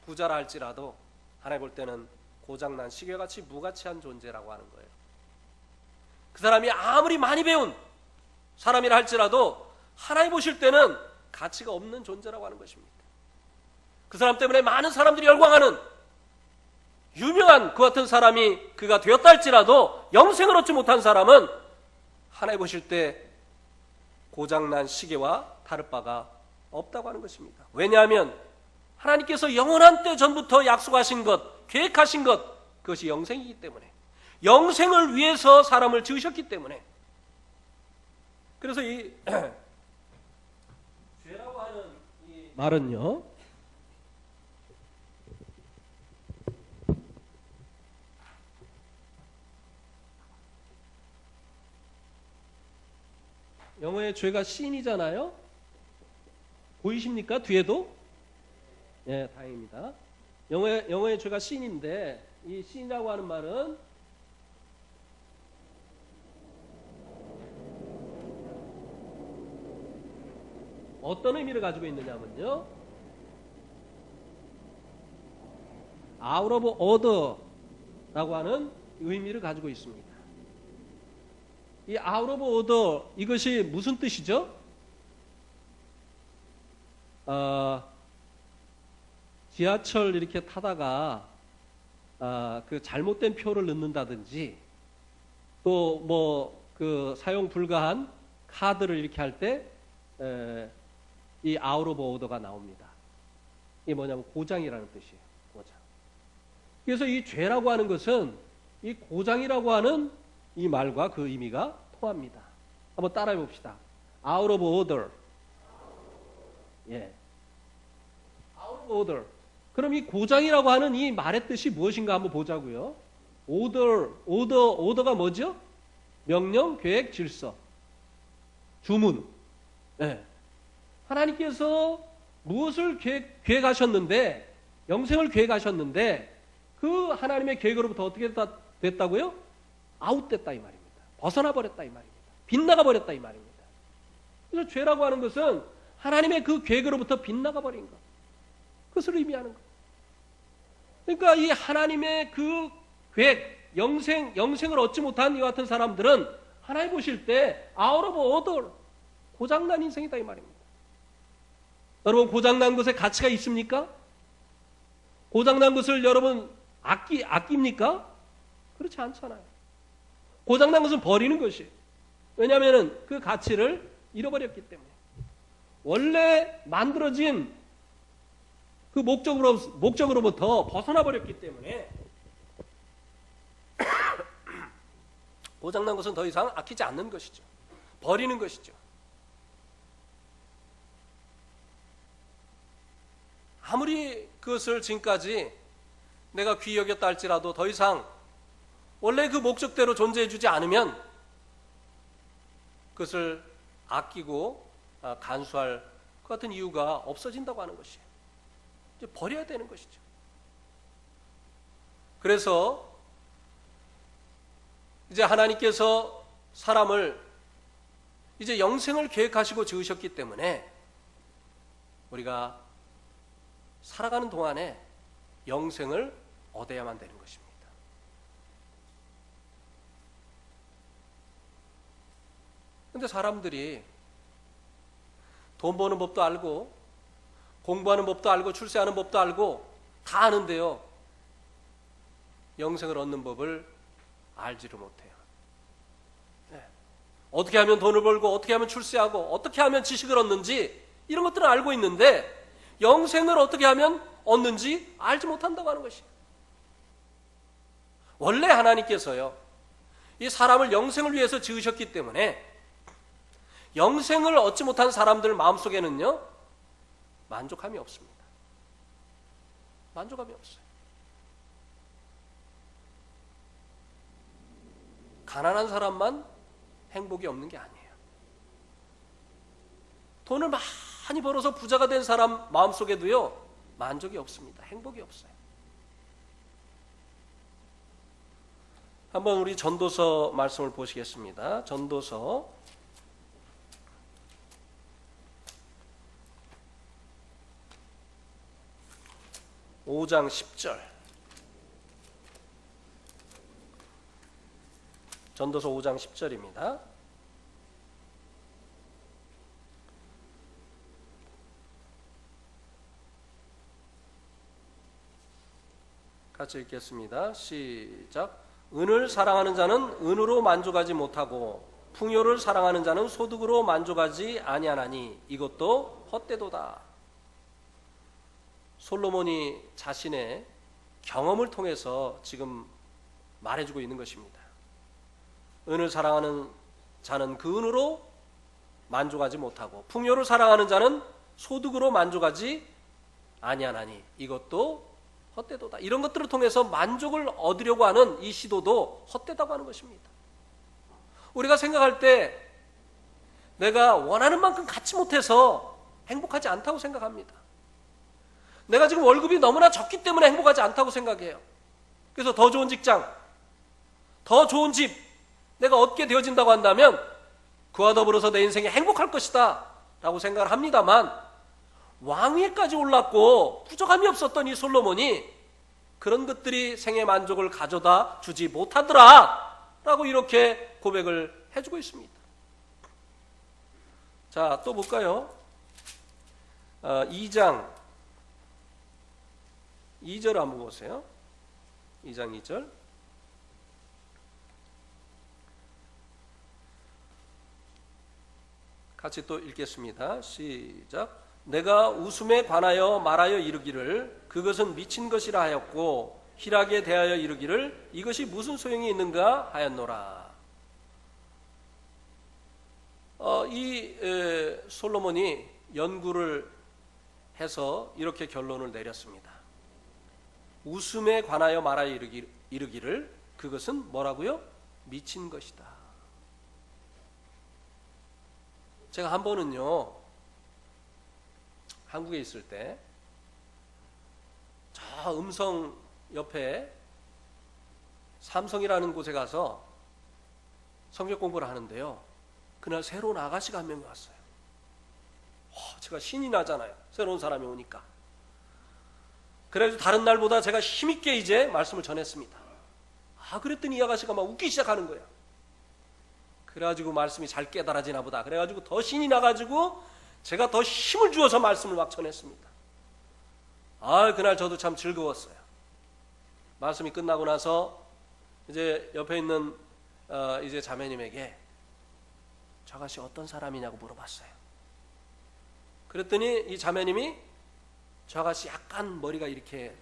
부자라 할지라도 하나님 볼 때는 고장난 시계같이 무가치한 존재라고 하는 거예요. 그 사람이 아무리 많이 배운 사람이라 할지라도 하나님 보실 때는 가치가 없는 존재라고 하는 것입니다. 그 사람 때문에 많은 사람들이 열광하는 유명한 그 같은 사람이 그가 되었다 할지라도 영생을 얻지 못한 사람은 하나님 보실 때 고장난 시계와 다를 바가 없다고 하는 것입니다. 왜냐하면 하나님께서 영원한 때 전부터 약속하신 것, 계획하신 것, 그것이 영생이기 때문에, 영생을 위해서 사람을 지으셨기 때문에. 그래서 이 죄라고 하는 이 말은요, 영어의 죄가 sin이잖아요. 보이십니까? 뒤에도? 예, 다행입니다. 영어의 죄가 sin인데, 이 sin이라고 하는 말은 어떤 의미를 가지고 있느냐면요, out of order라고 하는 의미를 가지고 있습니다. 이 out of order, 이것이 무슨 뜻이죠? 지하철 이렇게 타다가 그 잘못된 표를 넣는다든지, 또 뭐 그 사용 불가한 카드를 이렇게 할 때 이 out of order가 나옵니다. 이게 뭐냐면 고장이라는 뜻이에요. 고장. 그래서 이 죄라고 하는 것은 이 고장이라고 하는 이 말과 그 의미가 통합니다. 한번 따라해 봅시다. out of order. 예. out of order. 그럼 이 고장이라고 하는 이 말의 뜻이 무엇인가 한번 보자고요. order가 뭐죠? 명령, 계획, 질서, 주문. 예. 하나님께서 무엇을 계획하셨는데, 영생을 계획하셨는데, 그 하나님의 계획으로부터 어떻게 됐다고요? 아웃됐다 이 말입니다. 벗어나 버렸다 이 말입니다. 빗나가 버렸다 이 말입니다. 그래서 죄라고 하는 것은 하나님의 그 계획으로부터 빗나가 버린 것, 그것을 의미하는 것. 그러니까 이 하나님의 그 계획, 영생을 얻지 못한 이와 같은 사람들은 하나님 보실 때 out of order, 고장난 인생이다 이 말입니다. 여러분, 고장난 것에 가치가 있습니까? 고장난 것을 여러분 아낍니까? 그렇지 않잖아요. 고장난 것은 버리는 것이에요. 왜냐하면 그 가치를 잃어버렸기 때문에. 원래 만들어진 그 목적으로부터 벗어나 버렸기 때문에 고장난 것은 더 이상 아끼지 않는 것이죠. 버리는 것이죠. 아무리 그것을 지금까지 내가 귀히 여겼다 할지라도 더 이상 원래 그 목적대로 존재해 주지 않으면 그것을 아끼고 간수할 그 같은 이유가 없어진다고 하는 것이에요. 이제 버려야 되는 것이죠. 그래서 이제 하나님께서 사람을 이제 영생을 계획하시고 지으셨기 때문에 우리가 살아가는 동안에 영생을 얻어야만 되는 것입니다. 근데 사람들이 돈 버는 법도 알고 공부하는 법도 알고 출세하는 법도 알고 다 아는데요, 영생을 얻는 법을 알지를 못해요. 네. 어떻게 하면 돈을 벌고 어떻게 하면 출세하고 어떻게 하면 지식을 얻는지 이런 것들은 알고 있는데 영생을 어떻게 하면 얻는지 알지 못한다고 하는 것이에요. 원래 하나님께서요, 이 사람을 영생을 위해서 지으셨기 때문에 영생을 얻지 못한 사람들 마음속에는요, 만족함이 없습니다. 만족함이 없어요. 가난한 사람만 행복이 없는 게 아니에요. 돈을 많이 벌어서 부자가 된 사람 마음속에도요, 만족이 없습니다. 행복이 없어요. 한번 우리 전도서 말씀을 보시겠습니다. 전도서 5장 10절. 전도서 5장 10절입니다. 같이 읽겠습니다. 시작. 은을 사랑하는 자는 은으로 만족하지 못하고 풍요를 사랑하는 자는 소득으로 만족하지 아니하나니 이것도 헛되도다. 솔로몬이 자신의 경험을 통해서 지금 말해주고 있는 것입니다. 은을 사랑하는 자는 그 은으로 만족하지 못하고 풍요를 사랑하는 자는 소득으로 만족하지 아니하나니 이것도 헛되도다. 이런 것들을 통해서 만족을 얻으려고 하는 이 시도도 헛되다고 하는 것입니다. 우리가 생각할 때 내가 원하는 만큼 갖지 못해서 행복하지 않다고 생각합니다. 내가 지금 월급이 너무나 적기 때문에 행복하지 않다고 생각해요. 그래서 더 좋은 직장, 더 좋은 집 내가 얻게 되어진다고 한다면 그와 더불어서 내 인생이 행복할 것이다 라고 생각을 합니다만, 왕위에까지 올랐고 부족함이 없었던 이 솔로몬이 그런 것들이 생의 만족을 가져다 주지 못하더라 라고 이렇게 고백을 해주고 있습니다. 자, 또 볼까요? 2장 2절 한번 보세요. 2장 2절. 같이 또 읽겠습니다. 시작. 내가 웃음에 관하여 말하여 이르기를 그것은 미친 것이라 하였고 희락에 대하여 이르기를 이것이 무슨 소용이 있는가 하였노라. 솔로몬이 연구를 해서 이렇게 결론을 내렸습니다. 웃음에 관하여 말하여 이르기를 그것은 뭐라고요? 미친 것이다. 제가 한 번은요, 한국에 있을 때 저 음성 옆에 삼성이라는 곳에 가서 성경 공부를 하는데요, 그날 새로운 아가씨가 한 명이 왔어요. 제가 신이 나잖아요, 새로운 사람이 오니까. 그래서 다른 날보다 제가 힘있게 이제 말씀을 전했습니다. 그랬더니 이 아가씨가 막 웃기 시작하는 거예요. 그래가지고 말씀이 잘 깨달아지나 보다. 그래가지고 더 신이 나가지고 제가 더 힘을 주어서 말씀을 막 전했습니다. 그날 저도 참 즐거웠어요. 말씀이 끝나고 나서 이제 옆에 있는 이제 자매님에게 저 아가씨 어떤 사람이냐고 물어봤어요. 그랬더니 이 자매님이 저 아가씨 약간 머리가 이렇게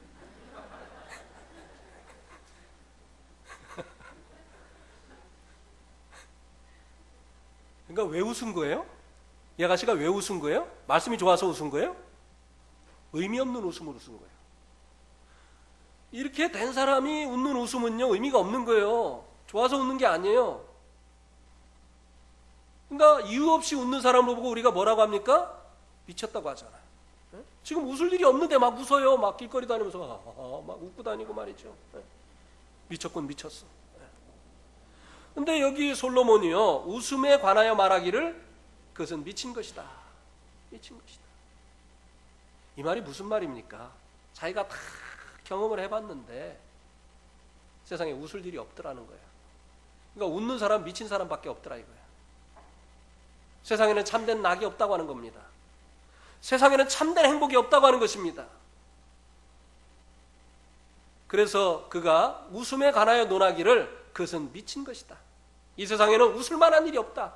그러니까 왜 웃은 거예요? 이 아가씨가 왜 웃은 거예요? 말씀이 좋아서 웃은 거예요? 의미 없는 웃음으로 웃은 거예요. 이렇게 된 사람이 웃는 웃음은요, 의미가 없는 거예요. 좋아서 웃는 게 아니에요. 그러니까 이유 없이 웃는 사람을 보고 우리가 뭐라고 합니까? 미쳤다고 하잖아요. 지금 웃을 일이 없는데 막 웃어요. 막 길거리 다니면서 막 웃고 다니고 말이죠. 미쳤군 미쳤어. 근데 여기 솔로몬이요, 웃음에 관하여 말하기를 그것은 미친 것이다. 미친 것이다. 이 말이 무슨 말입니까? 자기가 다 경험을 해봤는데 세상에 웃을 일이 없더라는 거예요. 그러니까 웃는 사람 미친 사람밖에 없더라 이거예요. 세상에는 참된 낙이 없다고 하는 겁니다. 세상에는 참된 행복이 없다고 하는 것입니다. 그래서 그가 웃음에 관하여 논하기를 그것은 미친 것이다. 이 세상에는 웃을 만한 일이 없다.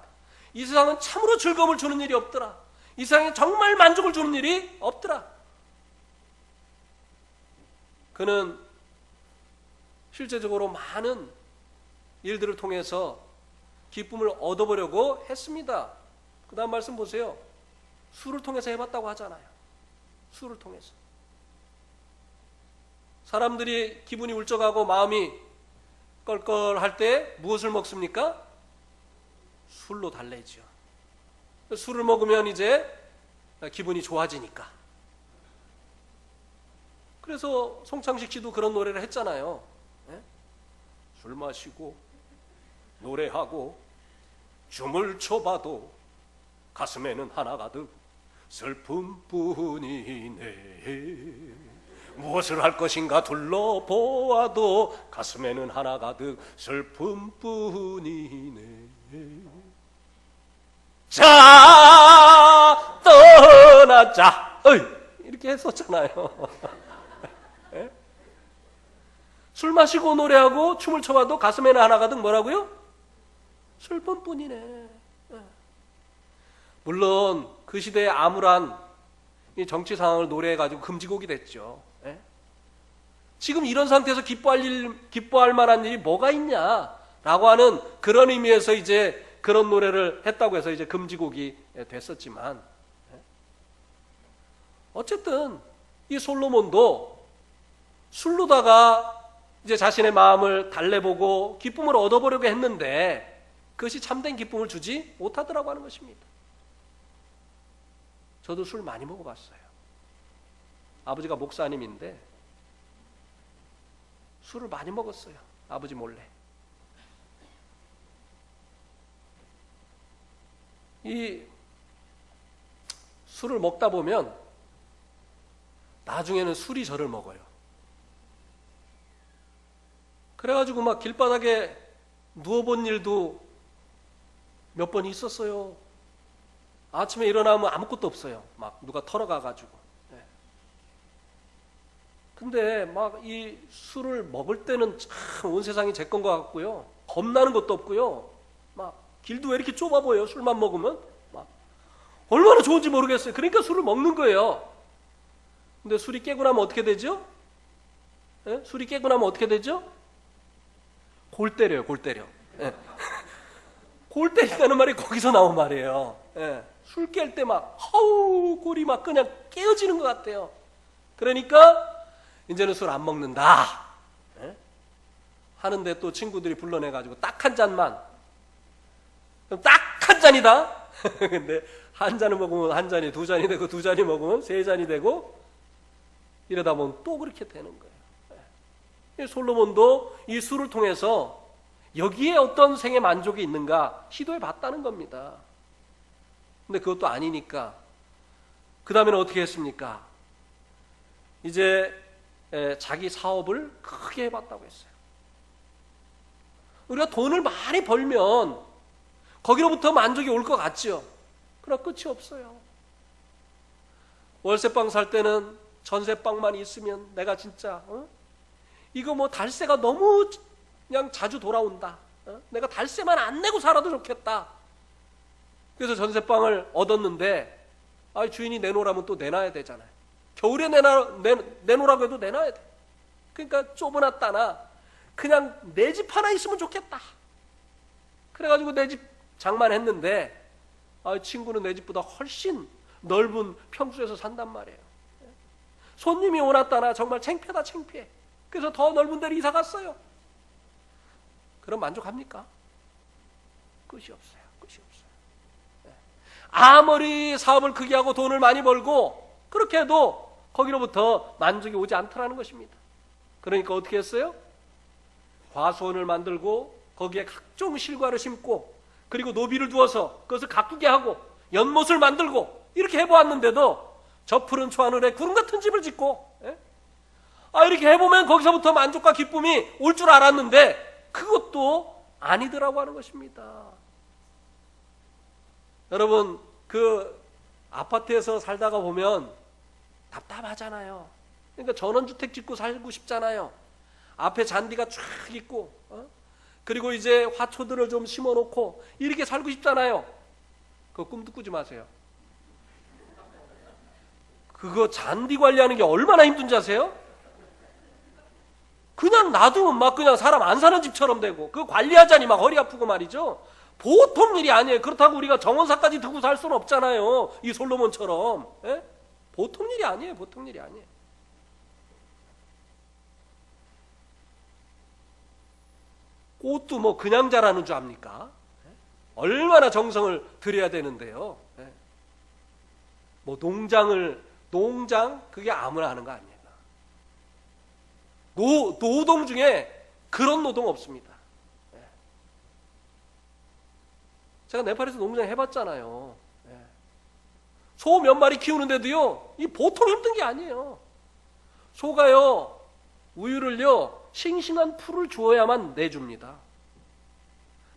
이 세상은 참으로 즐거움을 주는 일이 없더라. 이 세상에 정말 만족을 주는 일이 없더라. 그는 실제적으로 많은 일들을 통해서 기쁨을 얻어보려고 했습니다. 그 다음 말씀 보세요. 술을 통해서 해봤다고 하잖아요. 술을 통해서. 사람들이 기분이 울적하고 마음이 껄껄할 때 무엇을 먹습니까? 술로 달래죠. 술을 먹으면 이제 기분이 좋아지니까. 그래서 송창식 씨도 그런 노래를 했잖아요. 술 마시고 노래하고 춤을 춰봐도 가슴에는 하나 가득 슬픔뿐이네. 무엇을 할 것인가 둘러보아도 가슴에는 하나 가득 슬픔뿐이네. 자 떠나자 이렇게 했었잖아요. 술 마시고 노래하고 춤을 춰봐도 가슴에는 하나 가득 뭐라고요? 슬픔뿐이네. 물론 그 시대의 암울한 이 정치 상황을 노래해가지고 금지곡이 됐죠. 지금 이런 상태에서 기뻐할 만한 일이 뭐가 있냐라고 하는 그런 의미에서 이제 그런 노래를 했다고 해서 이제 금지곡이 됐었지만, 어쨌든 이 솔로몬도 술로다가 이제 자신의 마음을 달래보고 기쁨을 얻어보려고 했는데 그것이 참된 기쁨을 주지 못하더라고 하는 것입니다. 저도 술 많이 먹어봤어요. 아버지가 목사님인데 술을 많이 먹었어요. 아버지 몰래. 이 술을 먹다 보면 나중에는 술이 저를 먹어요. 그래가지고 막 길바닥에 누워본 일도 몇 번 있었어요. 아침에 일어나면 아무것도 없어요. 막 누가 털어가가지고. 근데 막 이 술을 먹을 때는 참 온 세상이 제 건 것 같고요. 겁나는 것도 없고요. 막 길도 왜 이렇게 좁아 보여요? 술만 먹으면 막 얼마나 좋은지 모르겠어요. 그러니까 술을 먹는 거예요. 근데 술이 깨고 나면 어떻게 되죠? 술이 깨고 나면 어떻게 되죠? 골 때려요. 골 때려. 골 때린다는 말이 거기서 나온 말이에요. 술 깰 때 막 골이 막 그냥 깨어지는 것 같아요. 그러니까 이제는 술 안 먹는다 하는데 또 친구들이 불러내가지고 딱 한 잔만, 딱 한 잔이다. 근데 한 잔을 먹으면 한 잔이 두 잔이 되고 두 잔이 먹으면 세 잔이 되고 이러다 보면 또 그렇게 되는 거예요. 솔로몬도 이 술을 통해서 여기에 어떤 생의 만족이 있는가 시도해 봤다는 겁니다. 근데 그것도 아니니까 그 다음에는 어떻게 했습니까? 이제 자기 사업을 크게 해봤다고 했어요. 우리가 돈을 많이 벌면 거기로부터 만족이 올 것 같죠? 그러나 끝이 없어요. 월세방 살 때는 전세방만 있으면 내가 진짜 이거 뭐 달세가 너무 그냥 자주 돌아온다. 내가 달세만 안 내고 살아도 좋겠다. 그래서 전세방을 얻었는데 주인이 내놓으라면 또 내놔야 되잖아요. 겨울에 내놓으라고 해도 내놔야 돼. 그러니까 좁아놨다나 그냥 내 집 하나 있으면 좋겠다. 그래가지고 내 집 장만했는데 친구는 내 집보다 훨씬 넓은 평수에서 산단 말이에요. 손님이 오났다나 정말 창피하다 창피해. 그래서 더 넓은 데로 이사 갔어요. 그럼 만족합니까? 끝이 없어요. 끝이 없어요. 아무리 사업을 크게 하고 돈을 많이 벌고 그렇게 해도 거기로부터 만족이 오지 않더라는 것입니다. 그러니까 어떻게 했어요? 과수원을 만들고 거기에 각종 실과를 심고 그리고 노비를 두어서 그것을 가꾸게 하고 연못을 만들고 이렇게 해보았는데도 저 푸른 초하늘에 구름 같은 집을 짓고 이렇게 해보면 거기서부터 만족과 기쁨이 올 줄 알았는데 그것도 아니더라고 하는 것입니다. 여러분, 그 아파트에서 살다가 보면 답답하잖아요. 그러니까 전원주택 짓고 살고 싶잖아요. 앞에 잔디가 쫙 있고 그리고 이제 화초들을 좀 심어놓고 이렇게 살고 싶잖아요. 그거 꿈도 꾸지 마세요. 그거 잔디 관리하는 게 얼마나 힘든지 아세요? 그냥 놔두면 막 그냥 사람 안 사는 집처럼 되고 그거 관리하자니 막 허리 아프고 말이죠. 보통 일이 아니에요. 그렇다고 우리가 정원사까지 두고 살 수는 없잖아요. 이 솔로몬처럼. 보통 일이 아니에요. 보통 일이 아니에요. 꽃도 뭐 그냥 자라는 줄 압니까? 얼마나 정성을 들여야 되는데요. 뭐 농장 그게 아무나 하는 거 아니에요. 노동 중에 그런 노동 없습니다. 제가 네팔에서 농장 해봤잖아요. 소 몇 마리 키우는데도요, 이 보통 힘든 게 아니에요. 소가요, 우유를요, 싱싱한 풀을 주어야만 내줍니다.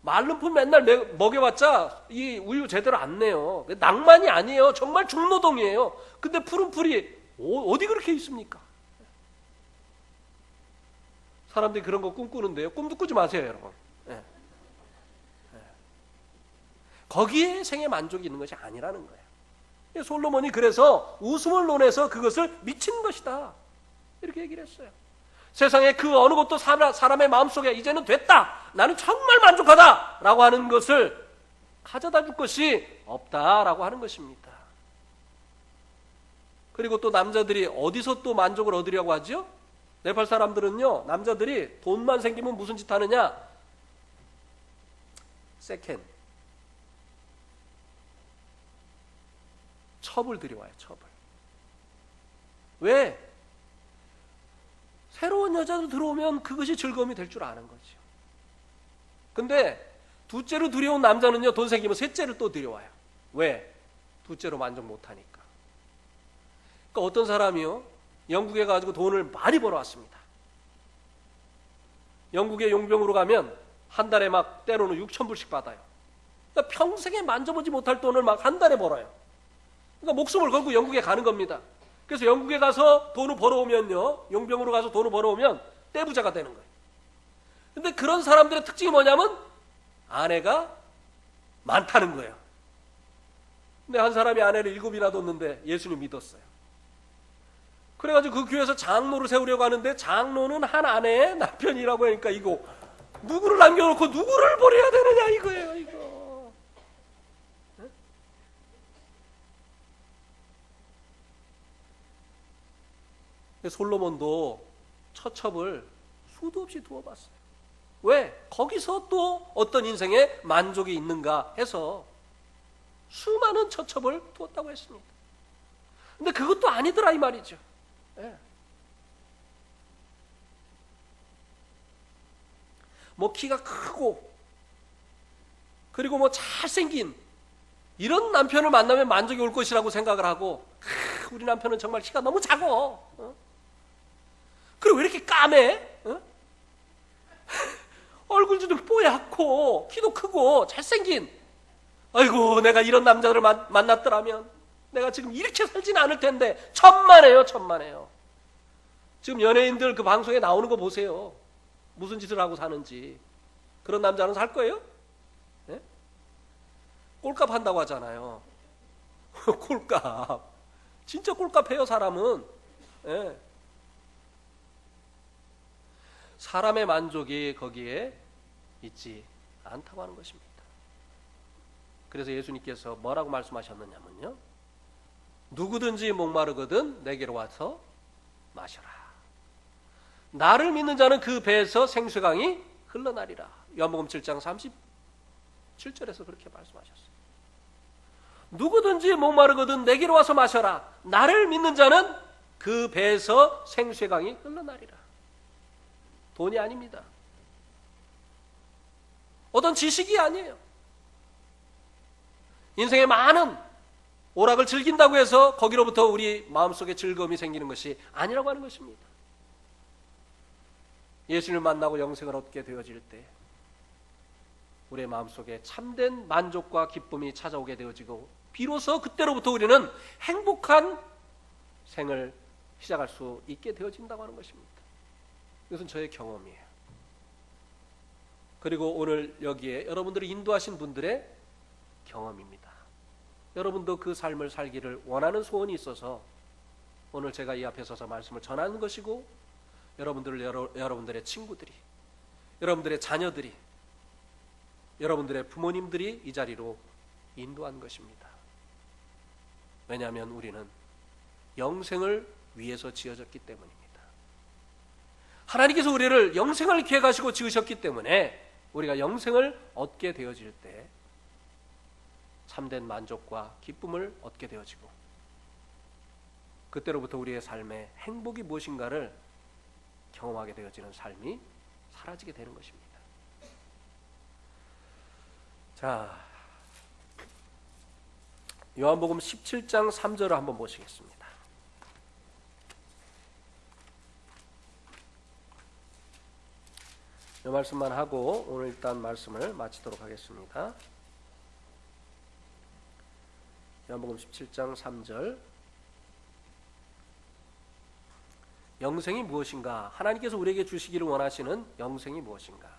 마른 풀 맨날 먹여봤자 이 우유 제대로 안 내요. 낭만이 아니에요. 정말 중노동이에요. 근데 푸른 풀이 어디 그렇게 있습니까? 사람들이 그런 거 꿈꾸는데요. 꿈도 꾸지 마세요, 여러분. 거기에 생의 만족이 있는 것이 아니라는 거예요. 솔로몬이 그래서 웃음을 논해서 그것을 미친 것이다. 이렇게 얘기를 했어요. 세상에 그 어느 것도 사람의 마음속에 이제는 됐다. 나는 정말 만족하다. 라고 하는 것을 가져다 줄 것이 없다라고 하는 것입니다. 그리고 또 남자들이 어디서 또 만족을 얻으려고 하죠? 네팔 사람들은요, 남자들이 돈만 생기면 무슨 짓 하느냐? 세컨. 첩을 들여와요, 첩을. 왜? 새로운 여자도 들어오면 그것이 즐거움이 될 줄 아는 거죠. 근데 둘째로 들여온 남자는요, 돈 생기면 셋째를 또 들여와요. 왜? 둘째로 만족 못하니까. 그러니까 어떤 사람이요, 영국에 가지고 돈을 많이 벌어왔습니다. 영국에 용병으로 가면 한 달에 막 때로는 6,000불씩 받아요. 그러니까 평생에 만져보지 못할 돈을 막 한 달에 벌어요. 그러니까 목숨을 걸고 영국에 가는 겁니다. 그래서 영국에 가서 돈을 벌어오면요, 용병으로 가서 돈을 벌어오면 떼부자가 되는 거예요. 근데 그런 사람들의 특징이 뭐냐면 아내가 많다는 거예요. 근데 한 사람이 아내를 7이나 뒀는데 예수님 믿었어요. 그래가지고 그 교회에서 장로를 세우려고 하는데 장로는 한 아내의 남편이라고 하니까 이거 누구를 남겨놓고 누구를 버려야 되느냐 이거예요, 이거. 솔로몬도 처첩을 수도 없이 두어봤어요. 왜? 거기서 또 어떤 인생에 만족이 있는가 해서 수많은 처첩을 두었다고 했습니다. 근데 그것도 아니더라 이 말이죠. 뭐 키가 크고 그리고 뭐 잘생긴 이런 남편을 만나면 만족이 올 것이라고 생각을 하고 우리 남편은 정말 키가 너무 작어. 그리고 왜 이렇게 까매? 얼굴도 좀 뽀얗고 키도 크고 잘생긴, 아이고 내가 이런 남자를 만났더라면 내가 지금 이렇게 살지는 않을 텐데. 천만에요, 천만에요. 지금 연예인들 그 방송에 나오는 거 보세요. 무슨 짓을 하고 사는지. 그런 남자는 살 거예요? 네? 꼴값 한다고 하잖아요. 꼴값. 진짜 꼴값해요, 사람은. 네. 사람의 만족이 거기에 있지 않다고 하는 것입니다. 그래서 예수님께서 뭐라고 말씀하셨느냐면요, 누구든지 목마르거든 내게로 와서 마셔라. 나를 믿는 자는 그 배에서 생수강이 흘러나리라. 요한복음 7장 37절에서 그렇게 말씀하셨어요. 누구든지 목마르거든 내게로 와서 마셔라. 나를 믿는 자는 그 배에서 생수의 강이 흘러나리라. 돈이 아닙니다. 어떤 지식이 아니에요. 인생의 많은 오락을 즐긴다고 해서 거기로부터 우리 마음속에 즐거움이 생기는 것이 아니라고 하는 것입니다. 예수님을 만나고 영생을 얻게 되어질 때 우리의 마음속에 참된 만족과 기쁨이 찾아오게 되어지고 비로소 그때로부터 우리는 행복한 생을 시작할 수 있게 되어진다고 하는 것입니다. 이것은 저의 경험이에요. 그리고 오늘 여기에 여러분들을 인도하신 분들의 경험입니다. 여러분도 그 삶을 살기를 원하는 소원이 있어서 오늘 제가 이 앞에 서서 말씀을 전하는 것이고, 여러분들의 친구들이, 여러분들의 자녀들이, 여러분들의 부모님들이 이 자리로 인도한 것입니다. 왜냐하면 우리는 영생을 위해서 지어졌기 때문입니다. 하나님께서 우리를 영생을 계획하시고 지으셨기 때문에 우리가 영생을 얻게 되어질 때 참된 만족과 기쁨을 얻게 되어지고, 그때로부터 우리의 삶에 행복이 무엇인가를 경험하게 되어지는 삶이 사라지게 되는 것입니다. 자, 요한복음 17장 3절을 한번 보시겠습니다. 이 말씀만 하고 오늘 일단 말씀을 마치도록 하겠습니다. 요한복음 17장 3절. 영생이 무엇인가? 하나님께서 우리에게 주시기를 원하시는 영생이 무엇인가?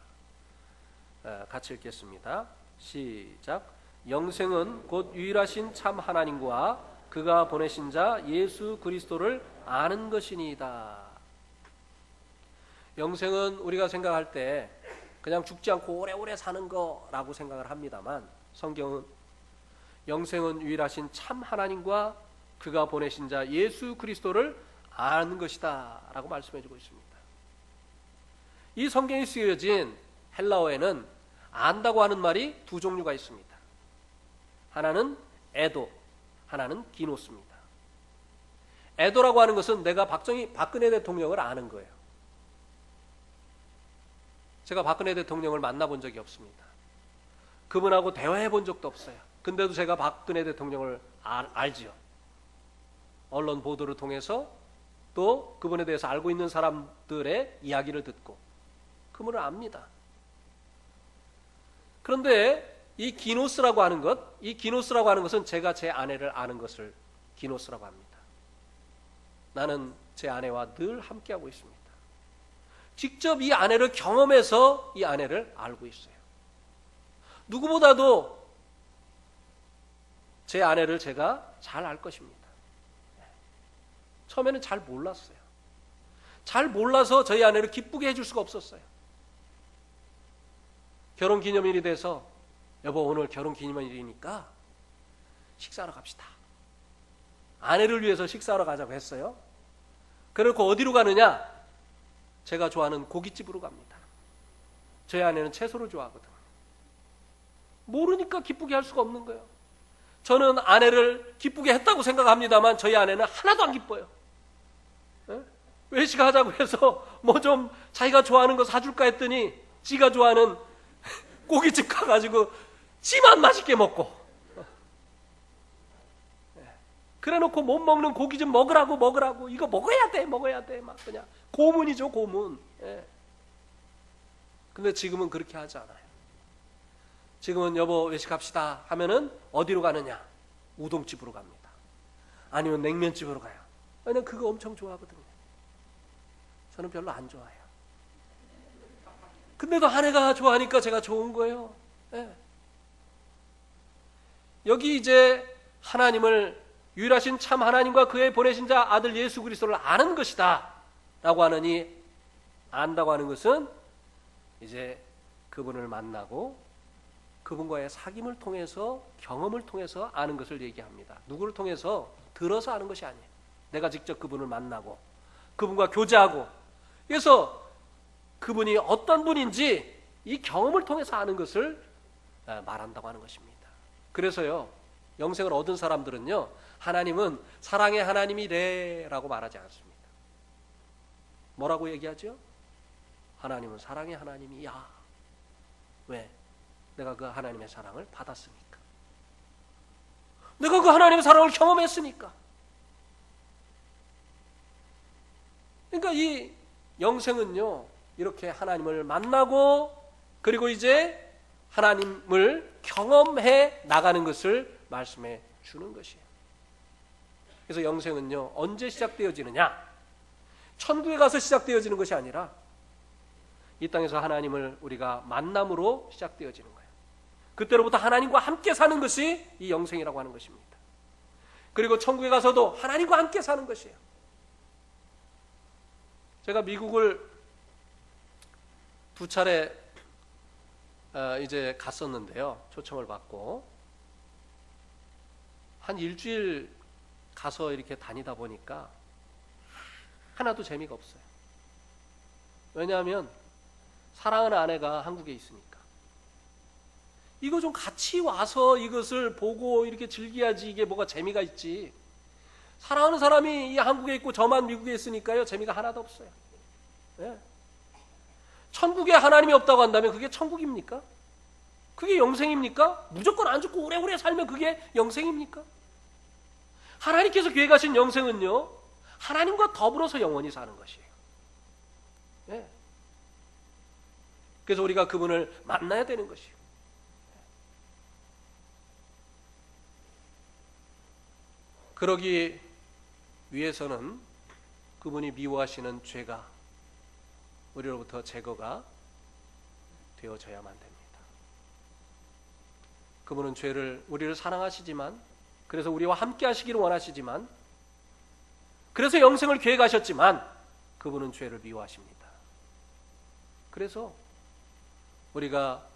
같이 읽겠습니다. 시작. 영생은 곧 유일하신 참 하나님과 그가 보내신 자 예수 그리스도를 아는 것이니이다. 영생은 우리가 생각할 때 그냥 죽지 않고 오래오래 사는 거라고 생각을 합니다만, 성경은 영생은 유일하신 참 하나님과 그가 보내신 자 예수 그리스도를 아는 것이다 라고 말씀해주고 있습니다. 이 성경이 쓰여진 헬라어에는 안다고 하는 말이 두 종류가 있습니다. 하나는 에도, 하나는 기노스입니다. 에도라고 하는 것은 내가 박근혜 대통령을 아는 거예요. 제가 박근혜 대통령을 만나본 적이 없습니다. 그분하고 대화해 본 적도 없어요. 근데도 제가 박근혜 대통령을 알지요. 언론 보도를 통해서 또 그분에 대해서 알고 있는 사람들의 이야기를 듣고 그분을 압니다. 그런데 이 기노스라고 하는 것은 제가 제 아내를 아는 것을 기노스라고 합니다. 나는 제 아내와 늘 함께하고 있습니다. 직접 이 아내를 경험해서 이 아내를 알고 있어요. 누구보다도 제 아내를 제가 잘 알 것입니다. 처음에는 잘 몰랐어요. 잘 몰라서 저희 아내를 기쁘게 해줄 수가 없었어요. 결혼기념일이 돼서 여보 오늘 결혼기념일이니까 식사하러 갑시다. 아내를 위해서 식사하러 가자고 했어요. 그래놓고 어디로 가느냐? 제가 좋아하는 고깃집으로 갑니다. 저희 아내는 채소를 좋아하거든요. 모르니까 기쁘게 할 수가 없는 거예요. 저는 아내를 기쁘게 했다고 생각합니다만 저희 아내는 하나도 안 기뻐요. 외식하자고 해서 뭐 좀 자기가 좋아하는 거 사줄까 했더니 지가 좋아하는 고깃집 가가지고 지만 맛있게 먹고, 그래놓고 못 먹는 고기 좀 먹으라고 이거 먹어야 돼 막 그냥 고문이죠, 고문. 근데 지금은 그렇게 하지 않아요. 지금은 여보 외식합시다 하면은 어디로 가느냐? 우동집으로 갑니다. 아니면 냉면집으로 가요. 왜냐면 그거 엄청 좋아하거든요. 저는 별로 안 좋아해요. 근데도 아내가 좋아하니까 제가 좋은 거예요. 여기 이제 하나님을, 유일하신 참 하나님과 그의 보내신 자 아들 예수 그리스도를 아는 것이다 라고 하느니, 안다고 하는 것은 이제 그분을 만나고 그분과의 사귐을 통해서, 경험을 통해서 아는 것을 얘기합니다. 누구를 통해서? 들어서 아는 것이 아니에요. 내가 직접 그분을 만나고 그분과 교제하고 그래서 그분이 어떤 분인지 이 경험을 통해서 아는 것을 말한다고 하는 것입니다. 그래서요, 영생을 얻은 사람들은요, 하나님은 사랑의 하나님이래라고 말하지 않습니다. 뭐라고 얘기하죠? 하나님은 사랑의 하나님이야. 왜? 내가 그 하나님의 사랑을 받았으니까. 내가 그 하나님의 사랑을 경험했으니까. 그러니까 이 영생은요, 이렇게 하나님을 만나고 그리고 이제 하나님을 경험해 나가는 것을 말씀해 주는 것이에요. 그래서 영생은요, 언제 시작되어지느냐? 천국에 가서 시작되어지는 것이 아니라 이 땅에서 하나님을 우리가 만남으로 시작되어지는 거예요. 그때로부터 하나님과 함께 사는 것이 이 영생이라고 하는 것입니다. 그리고 천국에 가서도 하나님과 함께 사는 것이에요. 제가 미국을 2차례 이제 갔었는데요. 초청을 받고 한 일주일 가서 이렇게 다니다 보니까 하나도 재미가 없어요. 왜냐하면 사랑하는 아내가 한국에 있으니까. 이거 좀 같이 와서 이것을 보고 이렇게 즐겨야지 이게 뭐가 재미가 있지. 사랑하는 사람이 이 한국에 있고 저만 미국에 있으니까요, 재미가 하나도 없어요. 네. 천국에 하나님이 없다고 한다면 그게 천국입니까? 그게 영생입니까? 무조건 안 죽고 오래오래 살면 그게 영생입니까? 하나님께서 계획하신 영생은요, 하나님과 더불어서 영원히 사는 것이에요. 네. 그래서 우리가 그분을 만나야 되는 것이에요. 그러기 위해서는 그분이 미워하시는 죄가 우리로부터 제거가 되어져야만 됩니다. 그분은 우리를 사랑하시지만, 그래서 우리와 함께 하시기를 원하시지만, 그래서 영생을 계획하셨지만 그분은 죄를 미워하십니다. 그래서 우리가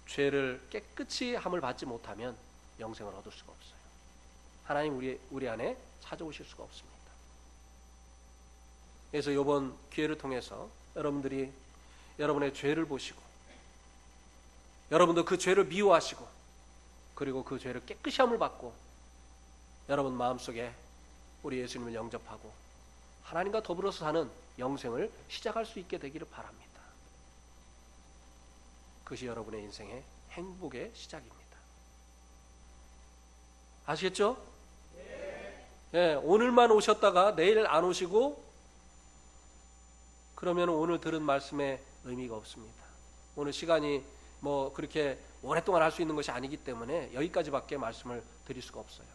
죄를 깨끗이 함을 받지 못하면 영생을 얻을 수가 없어요. 하나님 우리 안에 찾아오실 수가 없습니다. 그래서 이번 기회를 통해서 여러분들이 여러분의 죄를 보시고, 여러분도 그 죄를 미워하시고, 그리고 그 죄를 깨끗이 함을 받고 여러분 마음속에 우리 예수님을 영접하고 하나님과 더불어서 사는 영생을 시작할 수 있게 되기를 바랍니다. 그것이 여러분의 인생의 행복의 시작입니다. 아시겠죠? 네, 오늘만 오셨다가 내일 안 오시고 그러면 오늘 들은 말씀에 의미가 없습니다. 오늘 시간이 뭐 그렇게 오랫동안 할 수 있는 것이 아니기 때문에 여기까지밖에 말씀을 드릴 수가 없어요.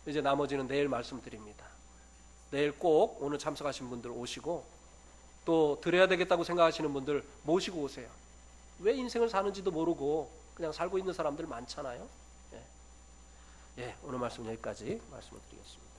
이제 나머지는 내일 말씀드립니다. 내일 꼭 오늘 참석하신 분들 오시고, 또 드려야 되겠다고 생각하시는 분들 모시고 오세요. 왜 인생을 사는지도 모르고 그냥 살고 있는 사람들 많잖아요. 예, 오늘 말씀 여기까지 말씀을 드리겠습니다.